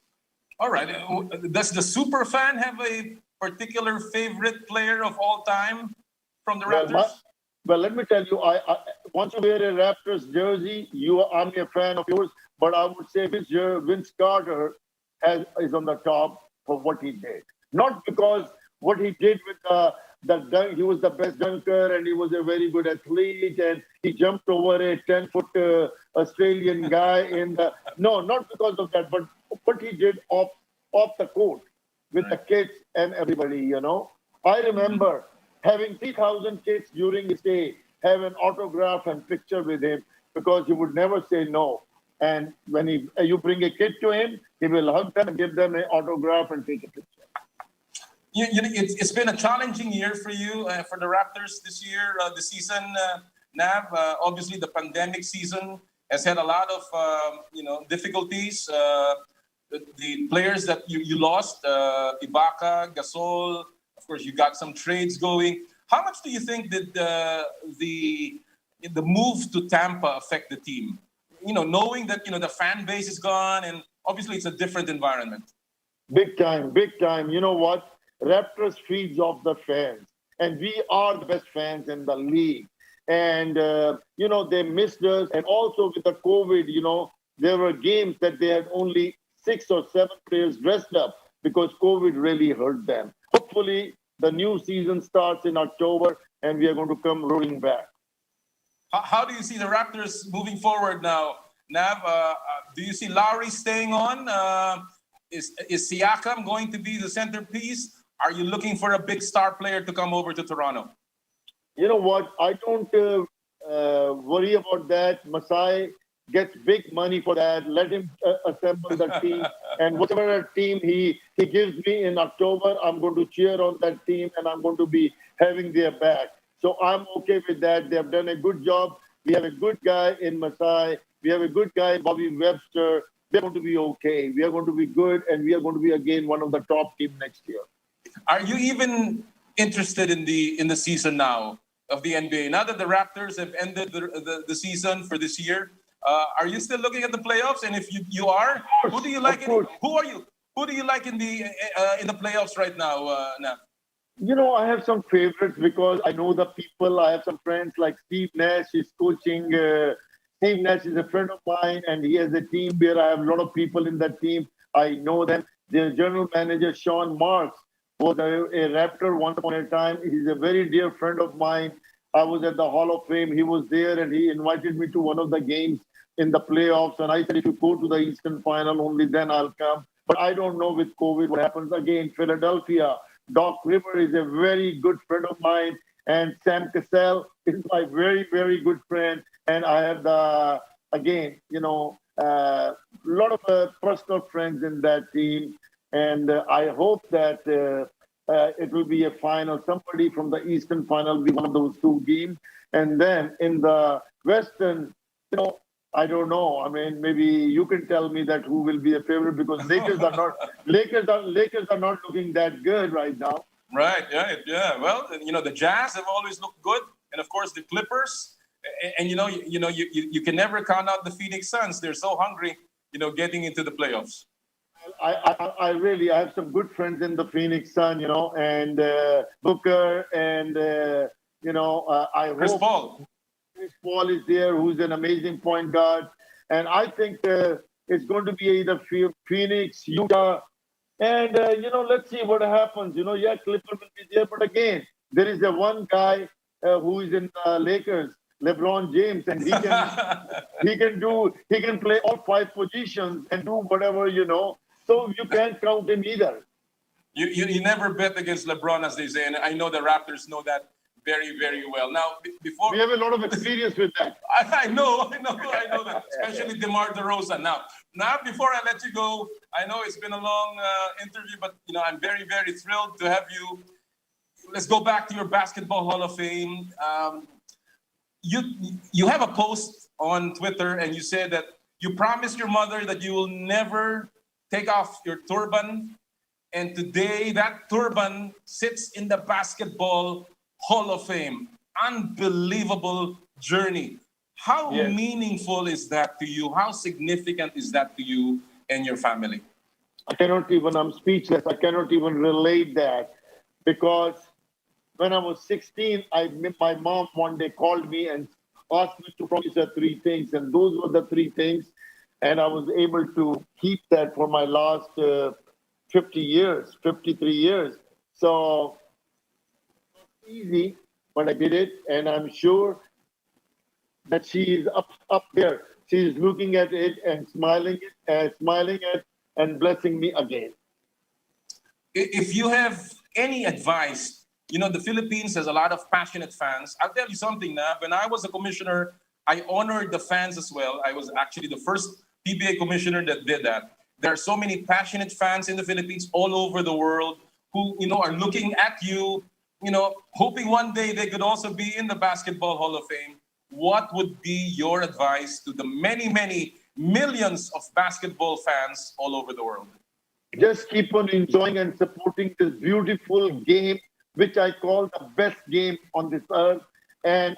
All right. Does the Superfan have a particular favorite player of all time from the Raptors?
Well, let me tell you, I once you wear a Raptors jersey, I'm a fan of yours, but I would say Vince Carter is on the top for what he did. Not because what he did with the dunk, he was the best dunker and he was a very good athlete and he jumped over a 10-foot Australian guy no, not because of that, but what he did off off the court with the kids and everybody, you know. I remember having 3,000 kids during his stay have an autograph and picture with him because he would never say no. And when you bring a kid to him, he will hug them and give them an autograph and take a picture.
It's been a challenging year for you, for the Raptors this year, the season, Nav. Obviously, the pandemic season has had a lot of difficulties. The players that you lost, Ibaka, Gasol, of course, you got some trades going. How much do you think did the move to Tampa affect the team? Knowing that the fan base is gone, and obviously it's a different environment.
Big time, big time. You know what? Raptors feeds off the fans, and we are the best fans in the league. And they missed us, and also with the COVID, there were games that they had only 6 or 7 players dressed up because COVID really hurt them. Hopefully, the new season starts in October, and we are going to come rolling back.
How do you see the Raptors moving forward now, Nav? Do you see Lowry staying on? Is Siakam going to be the centerpiece? Are you looking for a big star player to come over to Toronto?
You know what? I don't worry about that. Masai gets big money for that. Let him assemble the team. And whatever team he gives me in October, I'm going to cheer on that team and I'm going to be having their back. So I'm okay with that. They have done a good job. We have a good guy in Masai. We have a good guy in Bobby Webster. They're going to be okay. We are going to be good, and we are going to be again one of the top team next year.
Are you even interested in the season now of the NBA? Now that the Raptors have ended the season for this year, are you still looking at the playoffs? And if you are, who do you like? Who do you like in the playoffs right now, Nav?
I have some favorites because I know the people. I have some friends like Steve Nash is coaching. Steve Nash is a friend of mine, and he has a team where I have a lot of people in that team. I know them. Their general manager, Sean Marks, was a Raptor once upon a time. He's a very dear friend of mine. I was at the Hall of Fame. He was there, and he invited me to one of the games in the playoffs. And I said, if you go to the Eastern Final, only then I'll come. But I don't know with COVID what happens. Again, Philadelphia, Doc River is a very good friend of mine, and Sam Cassell is my very, very good friend. And I have a lot of personal friends in that team. And I hope that it will be a final. Somebody from the Eastern Final will be one of those 2 games. And then in the Western, I don't know. I mean, maybe you can tell me that who will be a favorite because Lakers are not looking that good right now.
Right. Yeah. Well, the Jazz have always looked good, and of course the Clippers. And you can never count out the Phoenix Suns. They're so hungry, getting into the playoffs.
I really have some good friends in the Phoenix Sun, and Booker and I
Chris
hope
Paul.
Chris Paul is there, who's an amazing point guard. And I think it's going to be either Phoenix, Utah. And, let's see what happens. Clippers will be there. But again, there is one guy who is in the Lakers, LeBron James, and he can play all 5 positions and do whatever, So you can't count him either.
You never bet against LeBron, as they say. And I know the Raptors know that very, very well. Now, before
we have a lot of experience with that.
I know that, especially DeMar DeRozan. Now, before I let you go, I know it's been a long interview, but I'm very, very thrilled to have you. Let's go back to your Basketball Hall of Fame. You have a post on Twitter, and you said that you promised your mother that you will never take off your turban, and today that turban sits in the Basketball Hall of Fame. Unbelievable journey. How meaningful is that to you? How significant is that to you and your family?
I'm speechless. I cannot even relate that because when I was 16, my mom one day called me and asked me to promise her 3 things. And those were the 3 things. And I was able to keep that for my last 53 years. So easy, but I did it, and I'm sure that she is up there. She is looking at it and smiling at and blessing me again.
if you have any advice, you know, the Philippines has a lot of passionate fans. I'll tell you something now. When I was a commissioner, I honored the fans as well. I was actually the first PBA commissioner that did that. There are so many passionate fans in the Philippines all over the world who, you know, are looking at you, you know, hoping one day they could also be in the Basketball Hall of Fame. What would be your advice to the many, many millions of basketball fans all over the world?
Just keep on enjoying and supporting this beautiful game, which I call the best game on this earth. And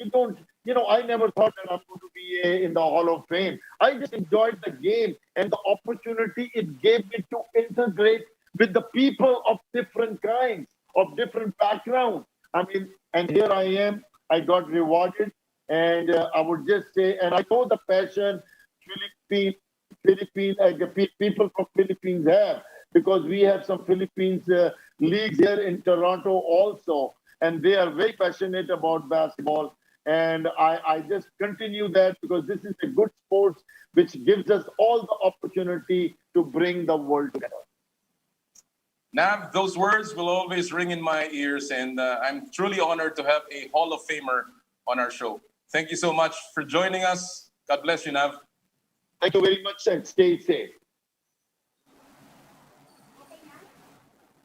you don't, you know, I never thought that I'm going to be in the Hall of Fame. I just enjoyed the game and the opportunity it gave me to integrate with the people of different kinds, of different backgrounds. I mean, and here I am. I got rewarded, and I would just say, and I know the passion people from Philippines have, because we have some Philippines leagues here in Toronto also, and they are very passionate about basketball. And I just continue that because this is a good sport which gives us all the opportunity to bring the world together.
Nav, those words will always ring in my ears, and I'm truly honored to have a Hall of Famer on our show. Thank you so much for joining us. God bless you, Nav.
Thank you very much, and stay safe.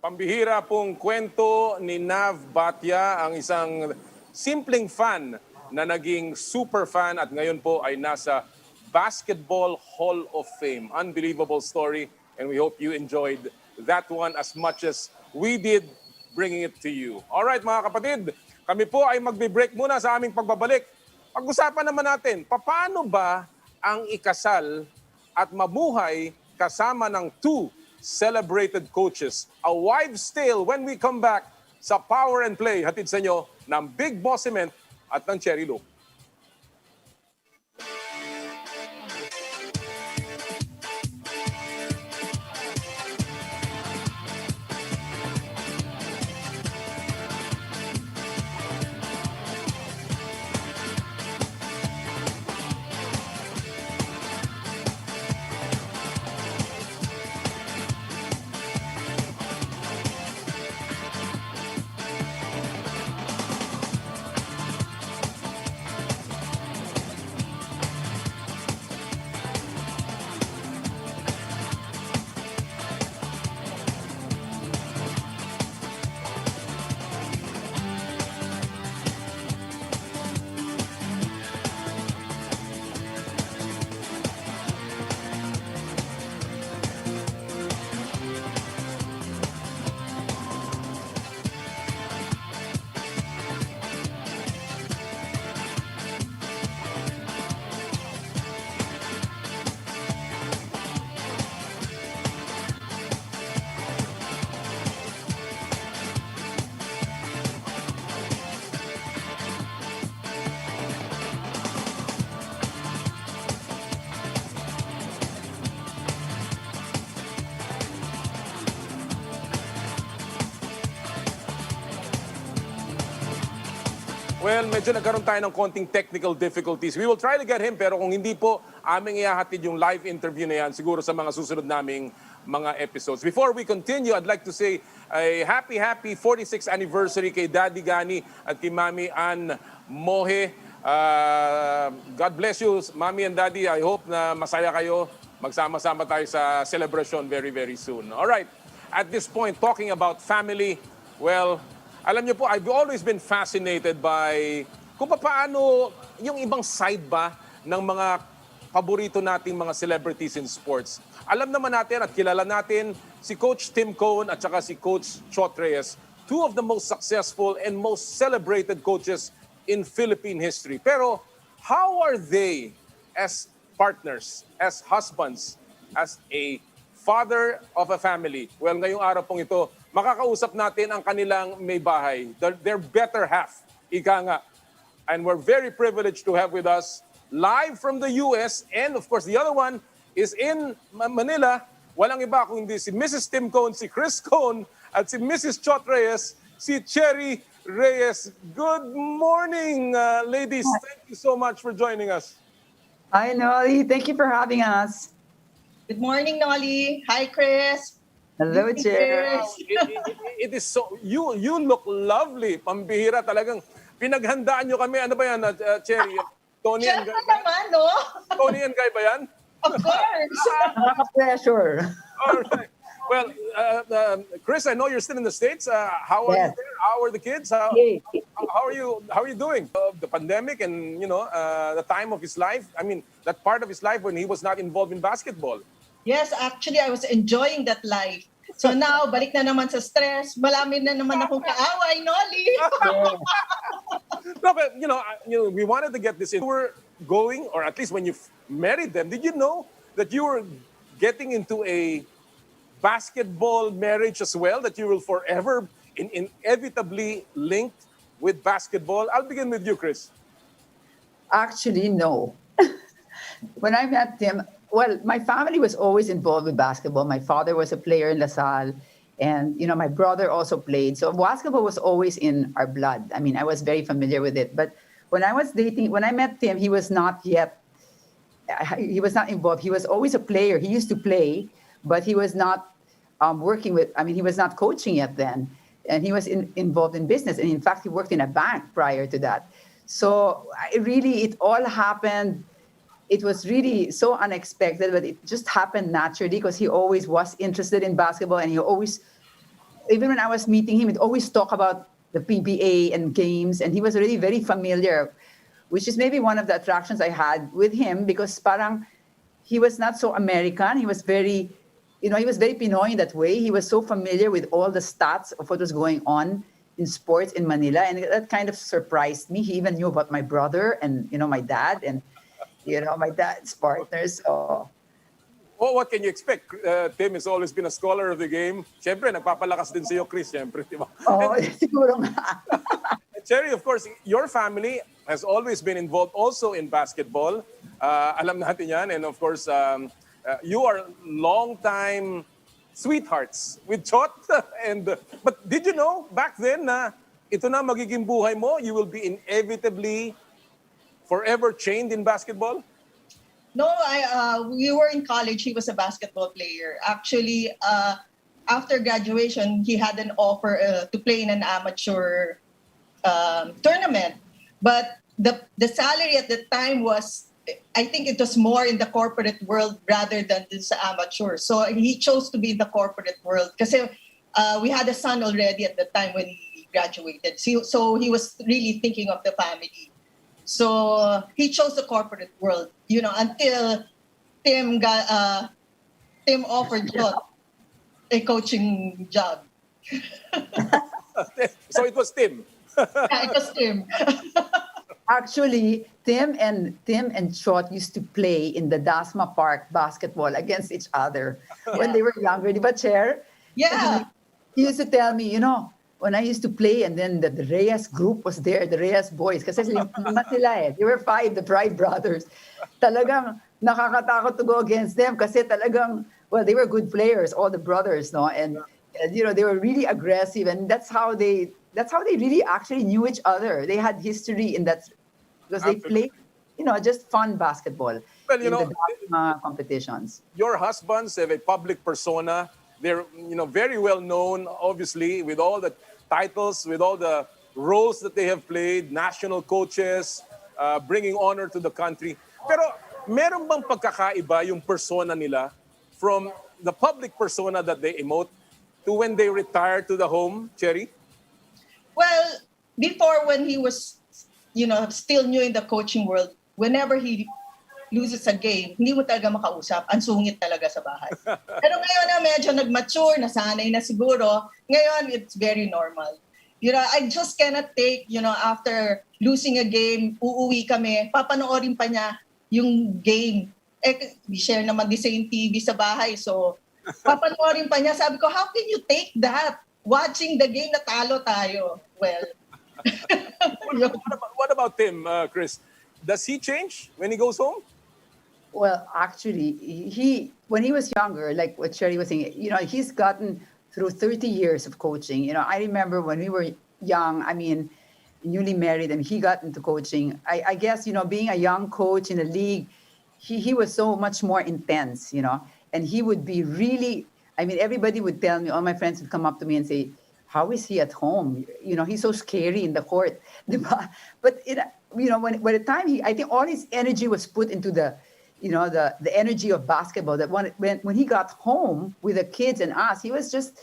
Pambihira pong kwento ni Nav Bathia, ang isang simpleng fan na naging super fan at ngayon po ay nasa Basketball Hall of Fame. Unbelievable story, and we hope you enjoyed that one as much as we did bringing it to you. Alright mga kapatid, kami po ay magbe-break muna sa aming pagbabalik. Pag-usapan naman natin, paano ba ang ikasal at mabuhay kasama ng two celebrated coaches? A wives' tale when we come back sa Power and Play, hatid sa inyo ng Big Boss Cement at ng Cherry Loop. Well, medyo nagkaroon tayo ng konting technical difficulties. We will try to get him, pero kung hindi po, aming ihahatid yung live interview na yan siguro sa mga susunod naming mga episodes. Before we continue, I'd like to say a happy 46th anniversary kay Daddy Gani at kay Mami Ann Mohe. God bless you, Mami and Daddy. I hope na masaya kayo. Magsama-sama tayo sa celebration very, very soon. All right. At this point, talking about family, well, alam niyo po, I've always been fascinated by kung paano yung ibang side ba ng mga paborito nating mga celebrities in sports. Alam naman natin at kilala natin si Coach Tim Cohn at saka si Coach Chot Reyes, two of the most successful and most celebrated coaches in Philippine history. Pero how are they as partners, as husbands, as a father of a family? Well, ngayong araw pong ito, makakausap natin ang kanilang may bahay, their better half, ika nga. And we're very privileged to have with us, live from the US, and of course, the other one is in Manila. Walang iba kung hindi si Mrs. Tim Cohn, si Chris Cohn, at si Mrs. Chot Reyes, si Cherry Reyes. Good morning, ladies. Thank you so much for joining us.
Hi, Noli. Thank you for having us.
Good morning, Noli. Hi, Chris.
Hello, Chair.
Wow, it is so, you look lovely. Pambihira talagang. Pinaghandaan nyo kami. Ano ba yan, Cherry? Tony and Guy
Siyempre
ba yan?
naman, no?
Tony and Guy ba yan?
Of course.
Nakaka-pressure.
All right. Well, Chris, I know you're still in the States. How are you
Yes.
there? How are the kids?
Hey.
How are you doing? The pandemic and, the time of his life. I mean, that part of his life when he was not involved in basketball.
Yes, actually, I was enjoying that life. So now, balik na naman sa stress. Malami na naman akong kaaway, Noli.
No, but, we wanted to get this in. You were going, or at least when you married them, did you know that you were getting into a basketball marriage as well, that you will forever inevitably linked with basketball? I'll begin with you, Chris.
Actually, no. When I met him, well, my family was always involved with basketball. My father was a player in La Salle, and my brother also played. So basketball was always in our blood. I mean, I was very familiar with it. But when I met Tim, he was not involved. He was always a player. He used to play, but he was not he was not coaching yet then. And he was involved in business. And in fact, he worked in a bank prior to that. So it all happened. It was really so unexpected, but it just happened naturally because he always was interested in basketball. And he always, even when I was meeting him, he'd always talk about the PBA and games. And he was already very familiar, which is maybe one of the attractions I had with him, because parang he was not so American. He was very, he was very Pinoy in that way. He was so familiar with all the stats of what was going on in sports in Manila. And that kind of surprised me. He even knew about my brother and, my dad and, my dad's partners. So.
Well, what can you expect? Tim has always been a scholar of the game. Siyempre, nagpapalakas din sa'yo, Chris, siyempre, di ba?
Oh, siguro nga.
Cherry, of course, your family has always been involved also in basketball. Alam natin yan. And of course, you are long-time sweethearts with Chot. But did you know back then na ito na magiging buhay mo? You will be inevitably forever chained in basketball?
No, we were in college. He was a basketball player. Actually, after graduation, he had an offer to play in an amateur tournament. But the salary at the time was, I think it was more in the corporate world rather than this amateur. So he chose to be in the corporate world because we had a son already at the time when he graduated. So he was really thinking of the family. So he chose the corporate world, until Tim offered John a coaching job.
So it was Tim.
Yeah, it was Tim.
Actually, Tim and Chot used to play in the Dasma Park basketball against each other when they were younger. Di ba, Chair?
Yeah.
He used to tell me, when I used to play, and then the Reyes group was there, the Reyes boys, kasi lima sila eh. They were 5, the Pride brothers. Talagang nakakatakot to go against them kasi talagang, well, they were good players, all the brothers, no? And they were really aggressive, and that's how they really actually knew each other. They had history in that, because they played, just fun basketball
Well,
in the competitions.
Your husbands have a public persona. They're, very well known, obviously, with all the titles, with all the roles that they have played, national coaches, bringing honor to the country. Pero meron bang pagkakaiba yung persona nila from the public persona that they emote to when they retire to the home, Cherry?
Well, before, when he was, still new in the coaching world, whenever he loses a game, hindi mo talaga makausap. Ang sungit talaga sa bahay. Pero ngayon na medyo nag-mature, nasanay na siguro, ngayon it's very normal. I just cannot take, after losing a game, uuwi kami, papanoorin pa niya yung game. We share naman the same TV sa bahay, so papanoorin pa niya. Sabi ko, how can you take that? Watching the game, natalo tayo. Well.
What about Tim, Chris? Does he change when he goes home?
Well, actually, when he was younger, like what Sherry was saying, he's gotten through 30 years of coaching. I remember when we were young, newly married, and he got into coaching. I guess, being a young coach in a league, he was so much more intense, and he would be really I mean, everybody would tell me, all my friends would come up to me and say, how is he at home? You know, he's so scary in the court. Diba? But, you know, when by the time I think all his energy was put into the, you know, the energy of basketball, that when he got home with the kids and us, he was just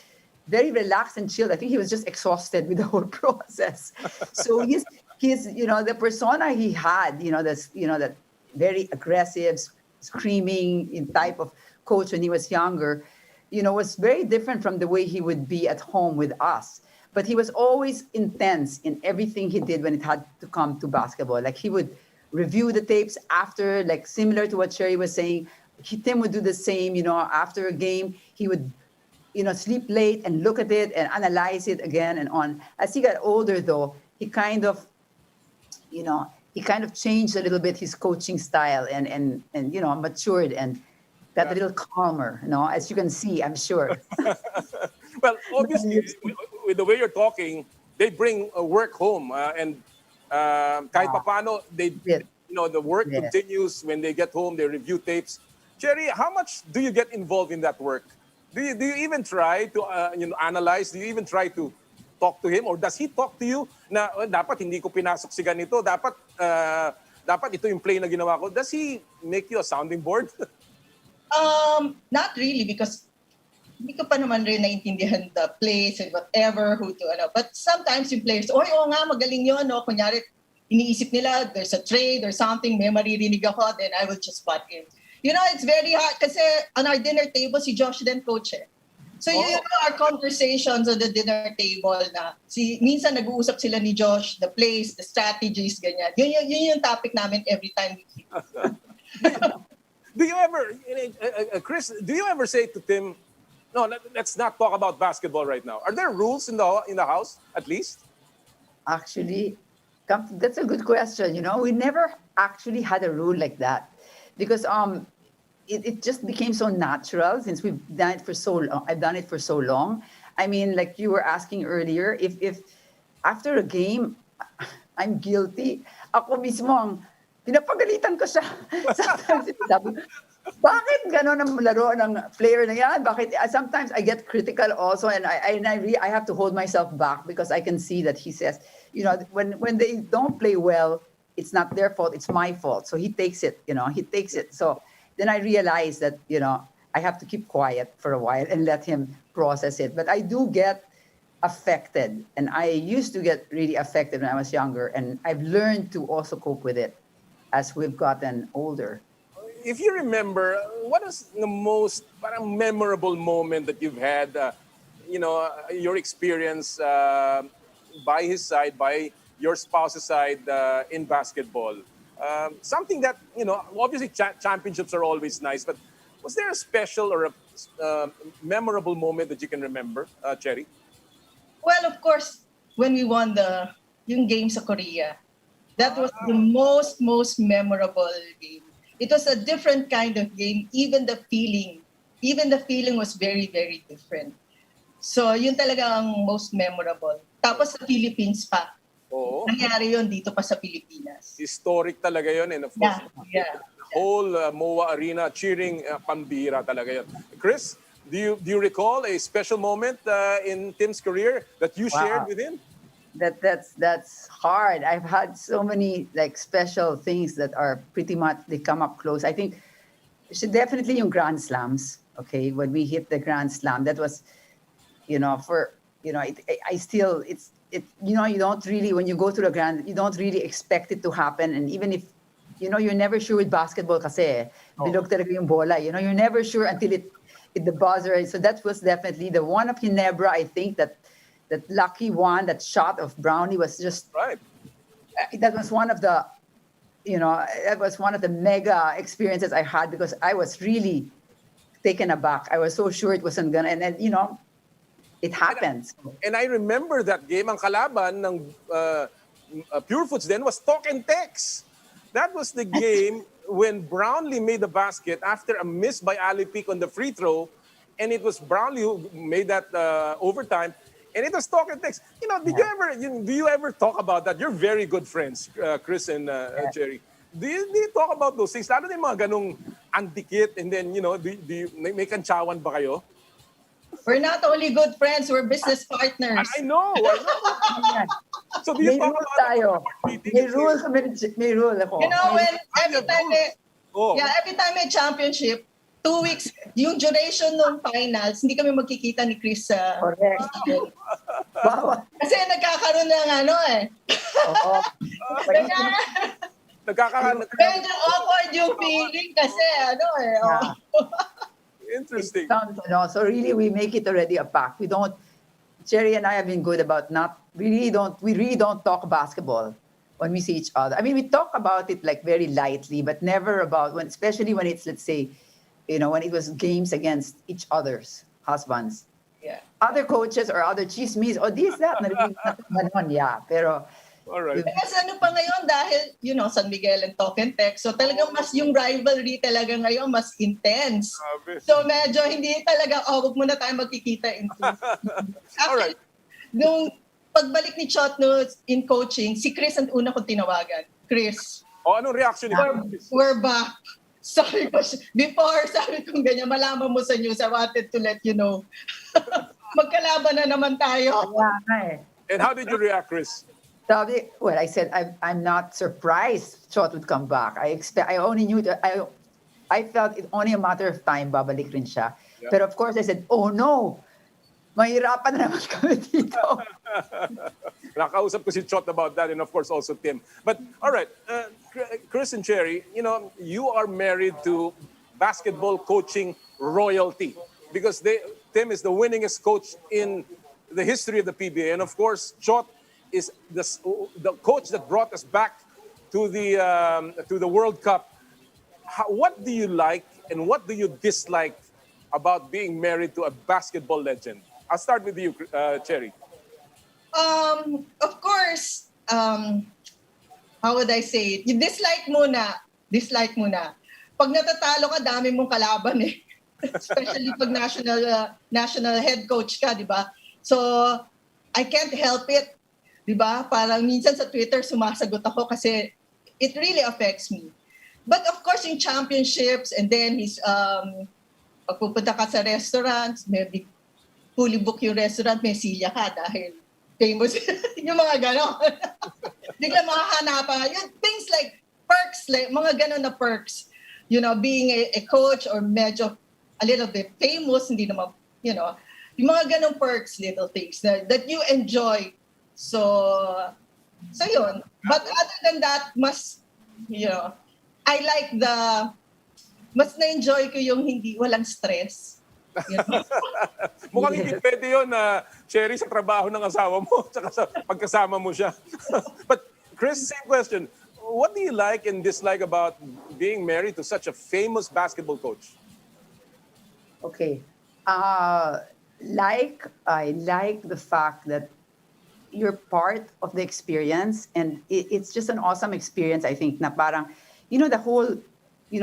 very relaxed and chilled. I think he was just exhausted with the whole process. So his, you know, the persona he had, you know, that very aggressive, screaming in type of coach when he was younger, you know, was very different from the way he would be at home with us. But he was always intense in everything he did when it had to come to basketball. Like he would review the tapes after, like similar to what Sherry was saying. Tim would do the same, you know, after a game, he would, you know, sleep late and look at it and analyze it again and on. As he got older, though, he kind of, you know, changed a little bit his coaching style and you know, matured and got a little calmer, you know, as you can see, I'm sure.
Well, obviously, with the way you're talking, they bring work home and kahit papano, they,
Yes.
you know, the work
Yes.
continues when they get home, they review tapes. Cherry, how much do you get involved in that work? Do you even try to you know, analyze? Do you even try to talk to him? Or does he talk to you na dapat hindi ko pinasok si ganito, dapat ito yung play na ginawa ko? Does he make you a sounding board?
Not really, because hindi ko pa naman rin naintindihan the plays and whatever, who to ano. But sometimes yung players, oo nga, magaling yun, no? Kunyari, iniisip nila, there's a trade or something, may maririnig ako, then I will just butt in. You know, it's very hard kasi on our dinner table, si Josh din coach eh. So you know, our conversations on the dinner table na minsan nag-uusap sila ni Josh, the plays, the strategies, ganyan. Yun yung topic namin every time we meet.
Do you ever, Chris, do you ever say to Tim, no, let's not talk about basketball right now? Are there rules in the house, at least?
Actually, that's a good question. You know, we never actually had a rule like that because it just became so natural since we've done it for so long. I've done it for so long. I mean, like you were asking earlier, if after a game, I'm guilty, ako mismo ang pinapagalitan ko siya. Sometimes sabi, bakit gano'n ang laro ng player na yan? Bakit? Sometimes I get critical also and I have to hold myself back because I can see that he says, you know, when they don't play well, it's not their fault, it's my fault. So he takes it, you know, he takes it. So then I realized that, you know, I have to keep quiet for a while and let him process it. But I do get affected. And I used to get really affected when I was younger. And I've learned to also cope with it as we've gotten older.
If you remember, what is the most parang memorable moment that you've had, you know, your experience by his side, by your spouse's side in basketball? Something that, you know, obviously championships are always nice, but was there a special or a memorable moment that you can remember, Cherry?
Well, of course, when we won yung game sa Korea, that was the most memorable game. It was a different kind of game. Even the feeling was very, very different. So yun talaga ang most memorable. Tapos sa Philippines pa.
Oo.
Nangyari yun dito pa sa Pilipinas.
Historic talaga yun. And of course,
Yeah.
the whole MOA arena cheering, pambira talaga yun. Chris, do you recall a special moment in Tim's career that you shared with him?
That's hard. I've had so many like special things that are pretty much, they come up close. I think definitely yung Grand Slams. Okay, when we hit the Grand Slam, that was, you know, you know, you don't really, when you go to the Grand, you don't really expect it to happen. And even if, you know, you're never sure with basketball kasi, bilog talaga yung bola. You know, you're never sure until it the buzzer. So that was definitely the one of Ginebra. I think that lucky one, that shot of Brownie was just
right.
That was one of the, you know, that was one of the mega experiences I had because I was really taken aback. I was so sure it wasn't gonna, and then, you know, it happens.
And I remember that game, ang kalaban ng Pure Foods then was Talk and Text. That was the game when Brownlee made the basket after a miss by Ali Peak on the free throw, and it was Brownlee who made that overtime. And it was Talk and Text. You know, do you ever talk about that? You're very good friends, Chris and Jerry. Do you talk about those things? Lalo na yung mga ganong andikit, and then, you know, may kantsawan ba kayo?
We're not only good friends, we're business partners.
I know. So do you
May
talk
rule
about
tayo.
meeting?
May rule kami, may rule ako.
You know, when every time
Oh.
every time may championship, 2 weeks, yung duration ng finals, hindi kami magkikita ni Cris sa...
Correct. Wow.
Kasi nagkakaroon ng ano
Oo.
Medyo awkward yung feeling kasi
Interesting.
So really, we make it already a pact. We don't. Cherry and I have been good about we really don't talk basketball when we see each other. I mean, we talk about it like very lightly, but never about especially when it's, let's say, when it was games against each other's husbands.
Yeah.
Other coaches or other chismis, this, that, yeah. Pero,
all right.
Kasi ano pa ngayon dahil, San Miguel and Talk and Text, so talagang mas yung rivalry talaga ngayon mas intense. So medyo hindi talaga, wag muna tayo magkikita in
all right.
Nung pagbalik ni Chotno in coaching, si Cris ang una kong tinawagan. Cris.
Anong reaction niya?
We're back. Sabi ko, before, sabi ko ganyan, malaman mo sa news, I wanted to let you know. Magkalaban na naman tayo.
And how did you react, Cris?
Well, I said I'm not surprised Chot would come back. I only knew that I felt it only a matter of time babalik rin siya.
Yeah.
But of course I said, oh no, mahirapan na naman kami dito.
Nakausap ko si Chot about that, and of course also Tim. But all right, Cris and Cherry, you are married to basketball coaching royalty because Tim is the winningest coach in the history of the PBA, and of course Chot is the coach that brought us back to the World Cup. What do you like and what do you dislike about being married to a basketball legend? I'll start with you, Cherry.
Of course, how would I say it? You dislike muna. Pag natatalo ka, dami mong kalaban eh. Especially pag national head coach ka, di ba? So, I can't help it. Diba? Parang minsan sa Twitter sumasagot ako kasi it really affects me. But of course, in championships and then pagpupunta ka sa restaurants, maybe fully book yung restaurant, may silya ka dahil famous. Yung mga gano'n. Bigla makahanapan. Yung things like perks, like mga gano'n na perks. Being a coach or medyo a little bit famous, hindi naman, yung mga gano'ng perks, little things that you enjoy. So yun. But other than that, I like mas na-enjoy ko yung walang stress.
Mukhang hindi pwede yun, Cherry, sa trabaho ng asawa mo, tsaka sa pagkasama mo siya. But Cris, same question. What do you like and dislike about being married to such a famous basketball coach?
Okay. I like the fact that you're part of the experience, and it's just an awesome experience, I think, na parang, the whole,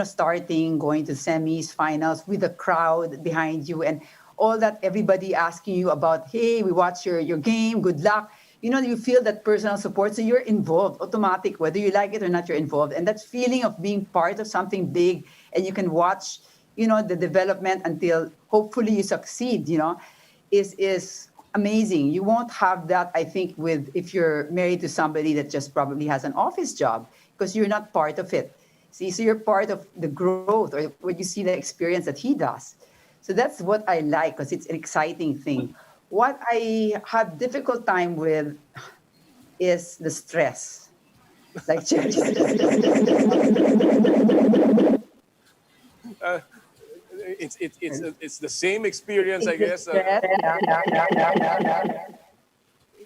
starting, going to semis, finals, with the crowd behind you, and all that, everybody asking you about, hey, we watch your game, good luck. You feel that personal support, so you're involved, automatic, whether you like it or not, you're involved. And that feeling of being part of something big, and you can watch, the development until hopefully you succeed, is amazing. You won't have that, I think, if you're married to somebody that just probably has an office job, because you're not part of it. See, so you're part of the growth, or when you see the experience that he does. So that's what I like, because it's an exciting thing. What I have difficult time with is the stress. Like Cherry said.
It's the same experience, I guess.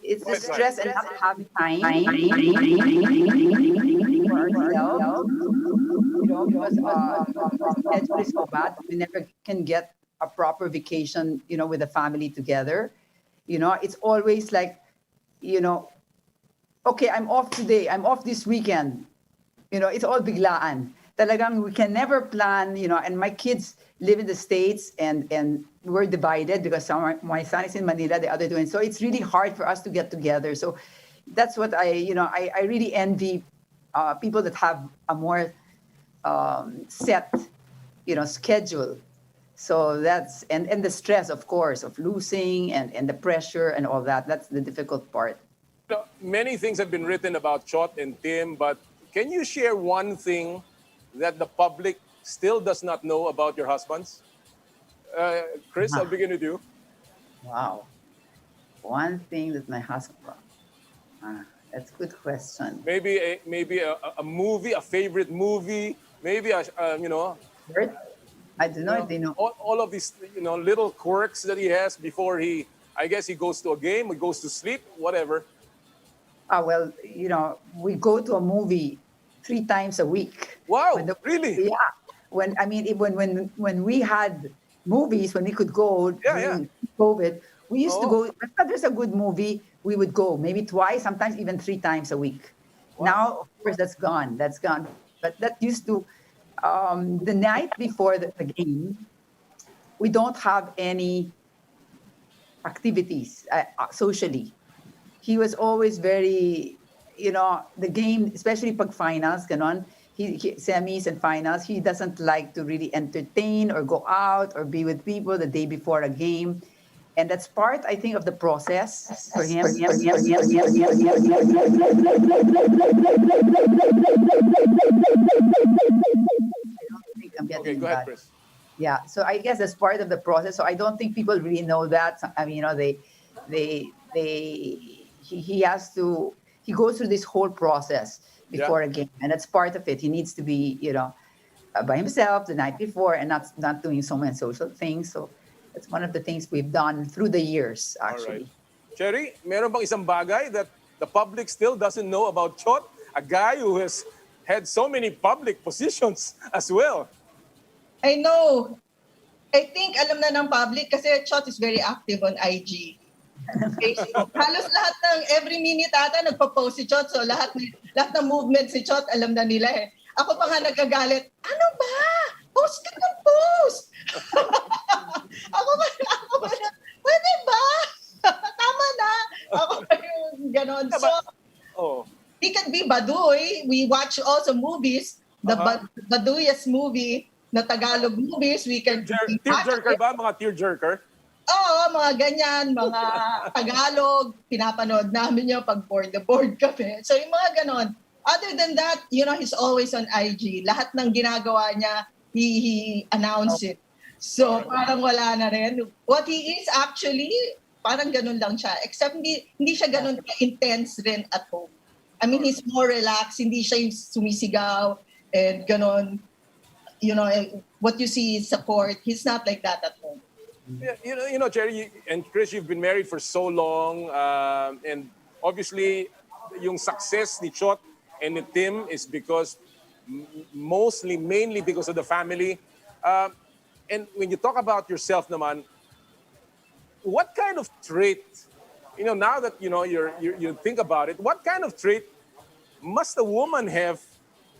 It's the stress and not having time for ourselves. Because the schedule is so bad, we never can get a proper vacation, with the family together. It's always like, okay, I'm off today, I'm off this weekend. It's all biglaan. Talagang we can never plan, and my kids live in the States and we're divided because my son is in Manila, the other two. And so it's really hard for us to get together. So that's what I really envy people that have a more set, schedule. So that's, and the stress, of course, of losing and the pressure and all that. That's the difficult part.
Many things have been written about Chot and Tim, but can you share one thing that the public still does not know about your husbands? Cris, I'll begin with you.
Wow. One thing that my husband, that's a good question.
Maybe a movie, a favorite movie, maybe
I don't know if they know.
all of these little quirks that he has before I guess he goes to a game, he goes to sleep, whatever.
Well, we go to a movie 3 times a week.
Wow, really?
Yeah. When we had movies, when we could go during COVID, we used to go. If there's a good movie, we would go maybe twice, sometimes even 3 times a week.
Wow.
Now, of course, that's gone. That's gone. But that used to. The night before the game, we don't have any activities socially. He was always very, the game, especially pag finals, ganon, he semis and finals, he doesn't like to really entertain or go out or be with people the day before a game. And that's part, I think, of the process for him. I don't think I'm getting
Okay, go ahead,
that.
Cris.
Yeah, so I guess that's part of the process. So I don't think people really know that. I mean, he has to, he goes through this whole process before a game, and that's part of it. He needs to be, by himself the night before and not doing so many social things. So it's one of the things we've done through the years, actually.
All right. Cherry, meron bang isang bagay that the public still doesn't know about Chot? A guy who has had so many public positions as well.
I know. I think alam na ng public kasi Chot is very active on IG. Facebook. Halos lahat ng every minute ata nagpo-post si Chot. So lahat ng movement si Chot alam na nila eh. Ako pa nga nagagalit, ano ba? Post ka ng post! ako ba na, pwede ba? Tama na! Ako pa yung ganon. So, he can be Baduy. We watch also movies. The Baduyas movie, na Tagalog movies. We can...
Tearjerker ba? Mga tearjerker?
Oo, mga ganyan, mga Tagalog, pinapanood namin yung pag board kami. So yung mga ganon. Other than that, he's always on IG. Lahat ng ginagawa niya, he announced it. So parang wala na rin. What he is actually, parang ganon lang siya. Except hindi siya ganon intense rin at home. I mean, he's more relaxed. Hindi siya yung sumisigaw and ganon. What you see is support. He's not like that at home.
Yeah, Cherry and Cris, you've been married for so long, and obviously, yung success ni Chot and ni Tim is because mainly because of the family. And when you talk about yourself, naman, what kind of trait, now that you think about it, what kind of trait must a woman have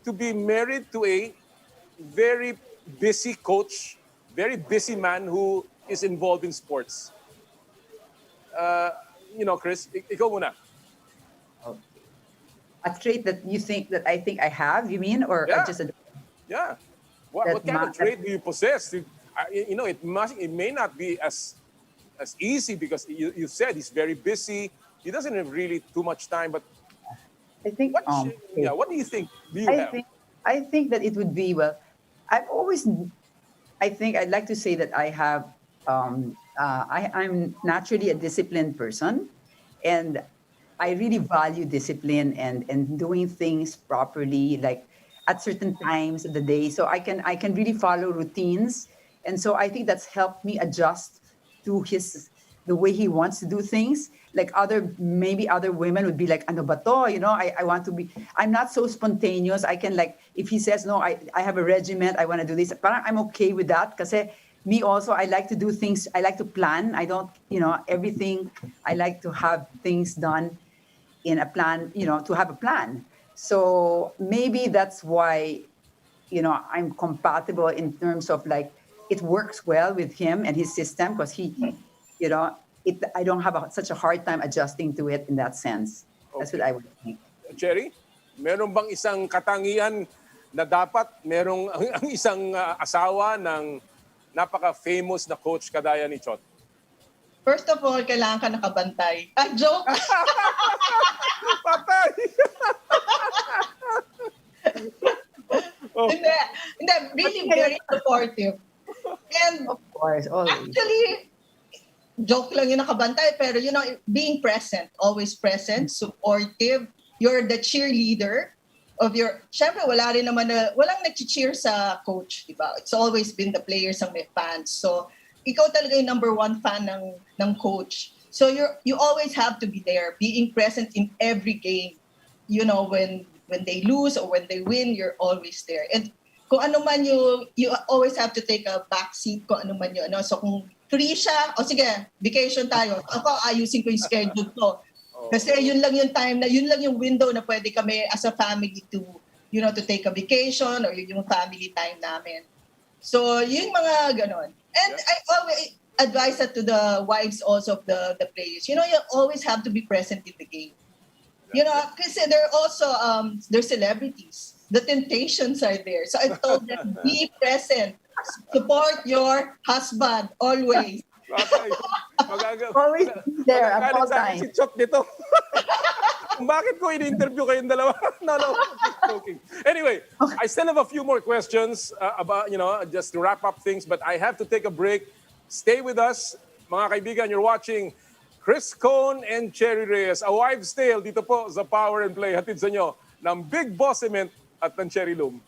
to be married to a very busy coach, very busy man who is involved in sports? Cris, ikaw muna.
A trait that you think that I think I have, you mean? Or just a...
Yeah. What kind of trait do you possess? It may not be as easy because you said he's very busy. He doesn't have really too much time, but
I think...
what do you think?
I think that it would be, I think I'd like to say that I have, I'm naturally a disciplined person, and I really value discipline and doing things properly, like at certain times of the day. So I can really follow routines. And so I think that's helped me adjust to the way he wants to do things. Like maybe other women would be like, ano ba to? I want to be, I'm not so spontaneous. I can if he says, no, I have a regiment, I want to do this. Parang I'm okay with that. Kasi me also, I like to do things, I like to plan. I don't, everything, I like to have things done in a plan, to have a plan. So maybe that's why, I'm compatible in terms of it works well with him and his system because he, I don't have such a hard time adjusting to it in that sense. That's what I would think.
Cherry, meron bang isang katangian na dapat merong ang isang asawa ng napaka-famous na coach kadaya ni Chot?
First of all, kailangan ka nakabantay. Ah, joke!
Patay!
Hindi, really very supportive. And
Of course, always.
actually, joke lang yung nakabantay, pero you know, being present, always present, supportive, you're the cheerleader of your, syempre walang nag-cheer sa coach, di ba? It's always been the players ang may fans. So, ikaw talaga yung number one fan ng coach. So, you always have to be there, being present in every game. You know, when they lose or when they win, you're always there. And kung ano man you always have to take a back seat kung ano man yun. No? So kung free siya, o sige, vacation tayo. Ako, ayusin ko yung schedule ko. Kasi yun lang yung time na, yun lang yung window na pwede kami as a family to, you know, to take a vacation or yun yung family time namin. So, yung mga ganon. And I always advise that to the wives also of the players. You know, you always have to be present in the game. You know, kasi they're also, they're celebrities. The temptations are there. So I told them, be present. Support your husband, always.
Always be there at all
Magagalit sa akin
times.
si Chot dito. Bakit ko in-interview kayong dalawa? No, joking. Anyway, I still have a few more questions about, you know, just to wrap up things, but I have to take a break. Stay with us, mga kaibigan. You're watching Cris and Cherry Reyes, A Wives' Tale dito po sa Power and Play. Hatid sa inyo ng Big Boss Cement at ng Cherry Loom.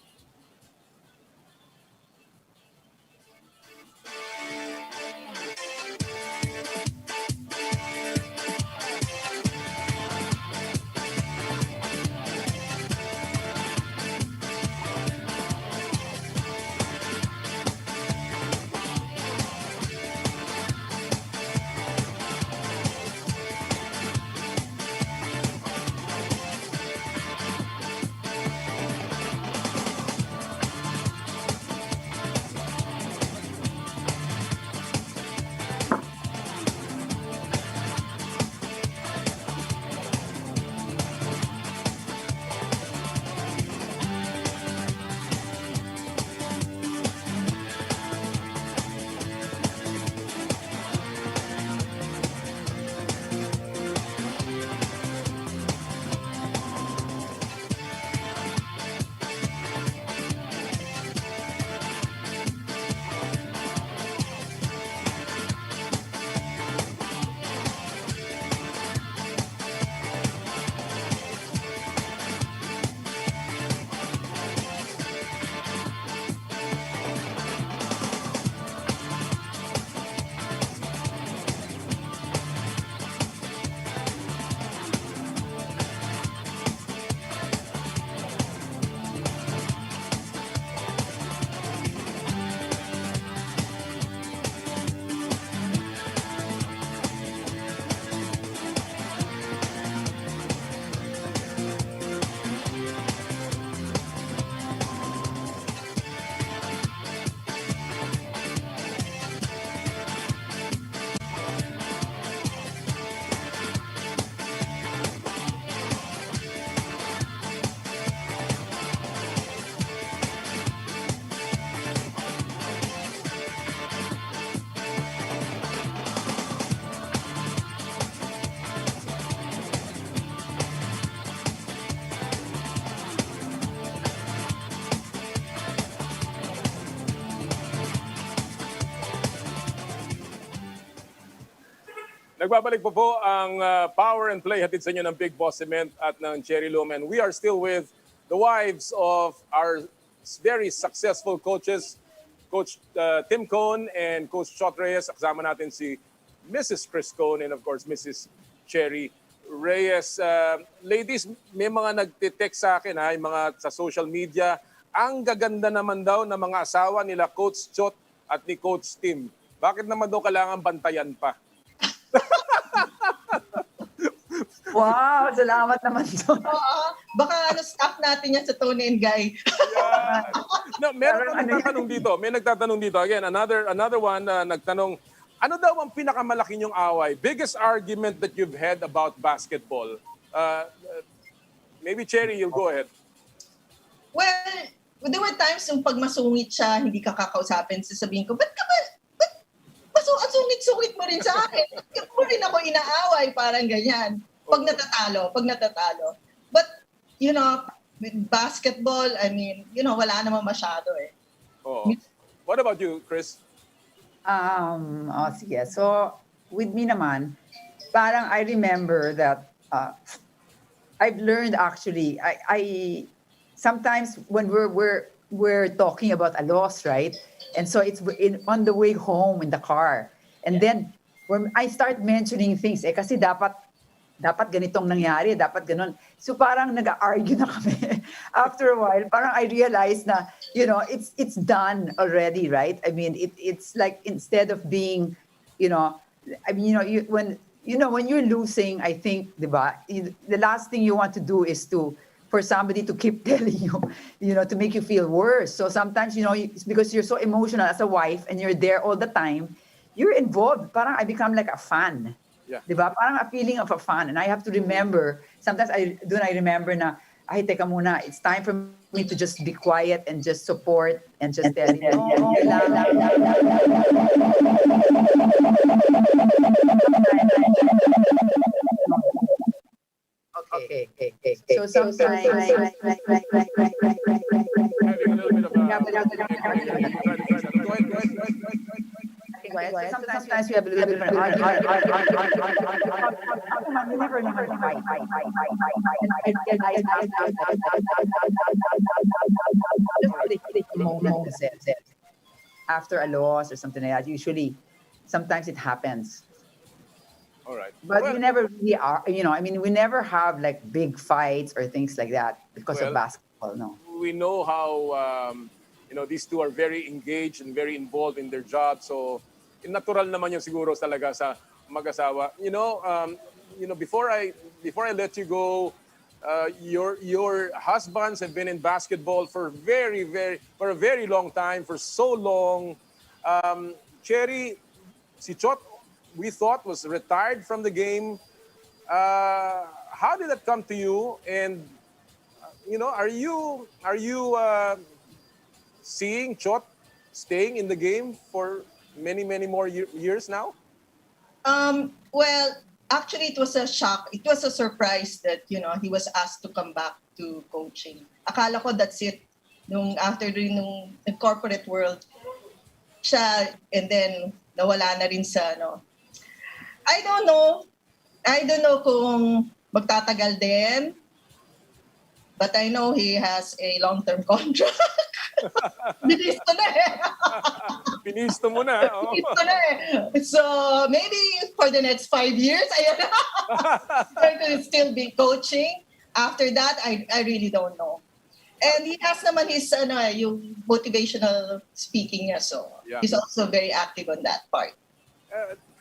Nagbabalik po ang Power and Play hatid sa inyo ng Big Boss Cement at ng Cherry Loom. And we are still with the wives of our very successful coaches, Coach Tim Cone and Coach Chot Reyes. Kasama natin si Mrs. Cris Cone and of course Mrs. Cherry Reyes. Ladies, may mga nagtitext sa akin, yung mga sa social media. Ang gaganda naman daw ng mga asawa nila Coach Chot at ni Coach Tim. Bakit naman daw kailangan bantayan pa?
Wow, salamat naman doon.
Baka staff natin yan sa Tony and Guy.
Yeah. No, meron nagtatanong dito. May nagtatanong dito. Again, another one nagtanong, ano daw ang pinakamalaki niyong away? Biggest argument that you've had about basketball? Maybe Cherry, you'll go ahead.
Well, there were times yung pag masungit siya, hindi ka kakausapin, sasabihin ko, ba't ka ba sungit mo rin sa akin. Hindi mo rin ako inaaway, parang ganyan. Pag natatalo. But, you know, with basketball, I mean, you know, wala naman masyado eh.
Oh. What about you, Chris?
Sige. So, with me naman, parang I remember that I've learned actually, I sometimes when we're talking about a loss, right? And so it's on the way home in the car. And then when I start mentioning things, kasi dapat ganitong nangyari, dapat ganon. So parang nag-argue na kami. After a while, parang I realized na, you know, it's done already, right? I mean, it's like instead of being, you know, I mean, when you're losing, I think, diba, the last thing you want to do is for somebody to keep telling you, you know, to make you feel worse. So sometimes, you know, it's because you're so emotional as a wife and you're there all the time, you're involved. Parang I become like a fan.
Yeah.
Diba? Parang a feeling of a fan. And I have to remember, sometimes I remember na, ay, teka muna, it's time for me to just be quiet and just support and just tell you, Okay. So sometimes
Having a little bit of Go ahead.
sometimes we have a little bit of an argument. We never fight. Just for the moment to say it. After a loss or something like that, usually, sometimes it happens.
All right.
But we never really are, you know, I mean, we never have like big fights or things like that because of basketball, no.
We know how, you know, these two are very engaged and very involved in their job. So, natural naman yung siguro talaga sa mag-asawa. You know, before I let you go, your husbands have been in basketball for a very long time, for so long. Cherry, si Chot, we thought was retired from the game. How did that come to you? And you know, are you seeing Chot staying in the game for many more years now?
Well, actually, it was a shock. It was a surprise that, you know, he was asked to come back to coaching. Akala ko that's it. After nung corporate world, siya, and then nawala na rin sa, ano. I don't know kung magtatagal din. But I know he has a long-term contract. Binisto na eh.
Binisto mo na. Oh.
Binisto na eh. So maybe for the next 5 years, ayan na. Going to still be coaching. After that, I really don't know. And he has naman his yung motivational speaking niya. So he's also very active on that part.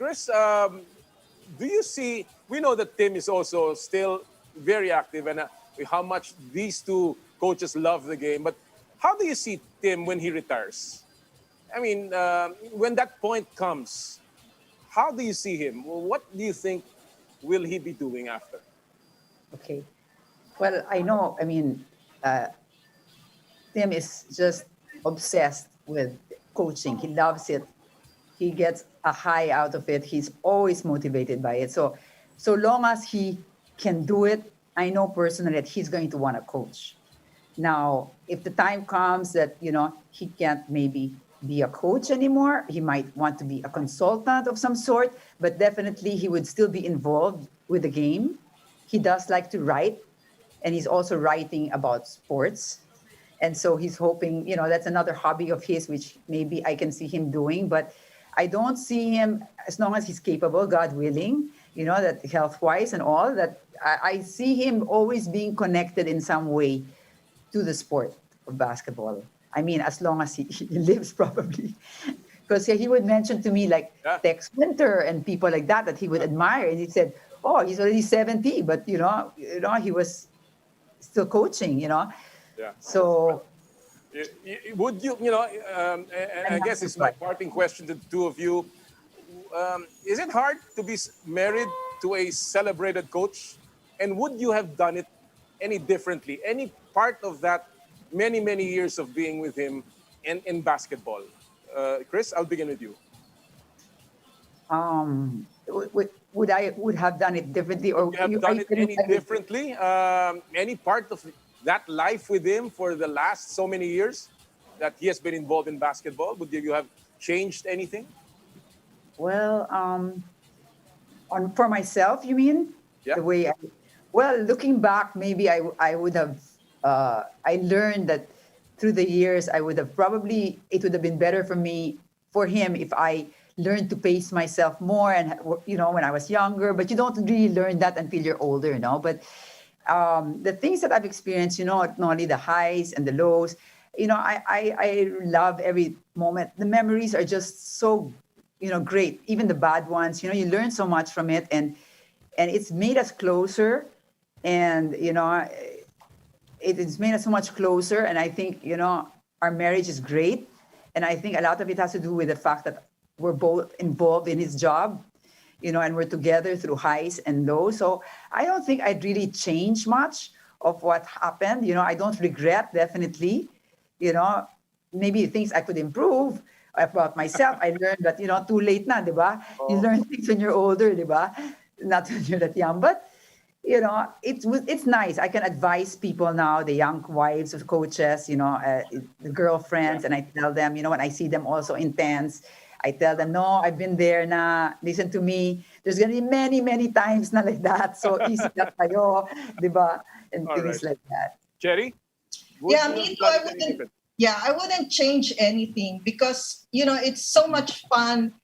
Chris, do you see, we know that Tim is also still very active and how much these two coaches love the game, but how do you see Tim when he retires? I mean, when that point comes, how do you see him? What do you think will he be doing after?
Okay. Well, I know, I mean, Tim is just obsessed with coaching. He loves it. He gets a high out of it. He's always motivated by it. So long as he can do it, I know personally that he's going to want to coach. Now, if the time comes that, you know, he can't maybe be a coach anymore, he might want to be a consultant of some sort, but definitely he would still be involved with the game. He does like to write, and he's also writing about sports. And so he's hoping, you know, that's another hobby of his, which maybe I can see him doing, but I don't see him, as long as he's capable, God willing, you know, that health-wise and all, that I see him always being connected in some way to the sport of basketball. I mean, as long as he lives, probably. Because he would mention to me, like, Tex Winter and people like that he would admire. And he said, oh, he's already 70, but, you know, he was still coaching, you know.
Yeah.
So...
Would you, you know, and I guess it's my parting question to the two of you. Is it hard to be married to a celebrated coach? And would you have done it any differently? Any part of that many years of being with him in basketball? Chris, I'll begin with you.
Would I have done it differently, or
You have done it any differently? Any part of that life with him for the last so many years that he has been involved in basketball? Would you have changed anything?
Well, for myself, you mean?
Yeah.
The way well, looking back, maybe I would have. I learned that through the years, it would have been better for him, if I learned to pace myself more, and when I was younger. But you don't really learn that until you're older, But the things that I've experienced, not only the highs and the lows, I love every moment. The memories are just so, great. Even the bad ones, you learn so much from it, and it's made us closer, and it's made us so much closer. And I think our marriage is great, and I think a lot of it has to do with the fact that we're both involved in his job, and we're together through highs and lows. So I don't think I'd really change much of what happened. I don't regret, definitely. Maybe things I could improve about myself. I learned that, too late na, di ba? You learn things when you're older, di ba? Not when you're that young. But, it's nice. I can advise people now, the young wives of coaches, the girlfriends, and I tell them, when I see them also intense, I tell them, no, I've been there na, listen to me. There's going to be many, many times na like that. So easy na kayo, di ba? And
All
things
right.
like that.
Cherry?
I wouldn't change anything, because it's so much fun.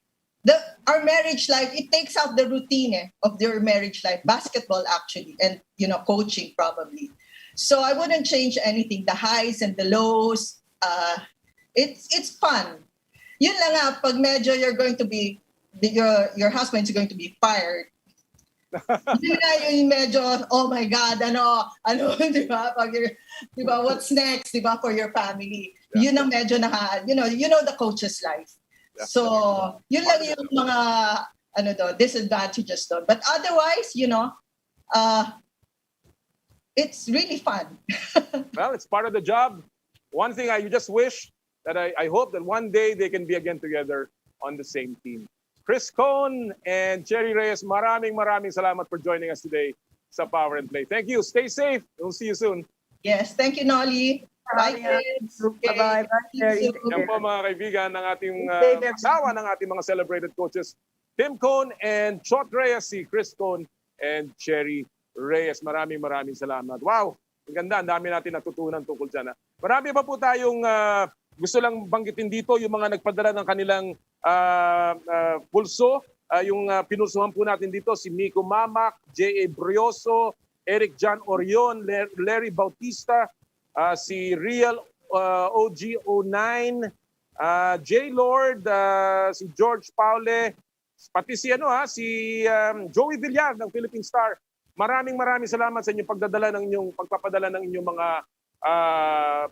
Our marriage life, it takes out the routine of their marriage life, basketball actually, and coaching probably. So I wouldn't change anything. The highs and the lows, it's fun. Yun lang nga, pag medyo you're going to be, your husband's going to be fired. Yun na yung medyo, oh my God, di ba? Di ba, what's next, di ba, for your family?
Yeah.
Yun ang medyo the coach's life.
Yeah.
So, yun lang yung mga, disadvantages doon. But otherwise, it's really fun.
Well, it's part of the job. One thing I just wish that I hope that one day they can be again together on the same team. Chris Cone and Cherry Reyes, maraming salamat for joining us today sa Power and Play. Thank you. Stay safe. We'll see you soon.
Yes, thank you, Noli. Bye, kids.
Bye-bye. Bye, Cherry.
Yan po mga kaibigan ng ating asawa ng ating mga celebrated coaches, Tim Cone and Chot Reyes, si Chris Cone and Cherry Reyes. Maraming salamat. Wow, ang ganda. Ang dami natin natutunan tungkol dyan. Marami pa po tayong gusto lang banggitin dito, yung mga nagpadala ng kanilang pulso. Yung pinulsuhan po natin dito, si Miko Mamak, J.A. Brioso, Eric John Orion, Larry Bautista, si Real OG09, J. Lord, si George Paule, pati si Joey Villar ng Philippine Star. Maraming salamat sa inyong pagpapadala ng inyong mga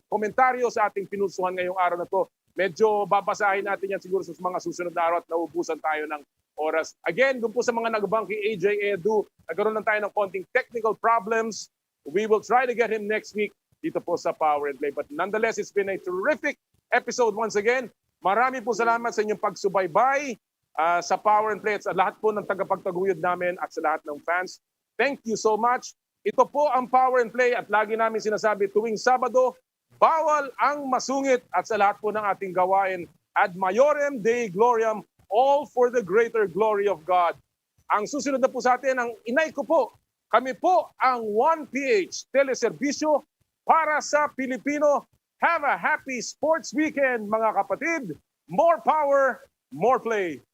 komentaryo sa ating pinulsuhan ngayong araw na to. Medyo babasahin natin yan siguro sa mga susunod na araw at naubusan tayo ng oras. Again, doon po sa mga nagbang kay AJ Edu, nagkaroon lang tayo ng konting technical problems. We will try to get him next week dito po sa Power and Play. But nonetheless, it's been a terrific episode once again. Marami po salamat sa inyong pagsubaybay sa Power and Play at sa lahat po ng tagapagtaguyod namin at sa lahat ng fans. Thank you so much. Ito po ang Power and Play at lagi namin sinasabi tuwing Sabado, bawal ang masungit at sa lahat po ng ating gawain. Ad maiorem Dei gloriam, all for the greater glory of God. Ang susunod na po sa atin, ang inay ko po, kami po ang 1PH Teleserbisyo para sa Pilipino. Have a happy sports weekend mga kapatid. More power, more play.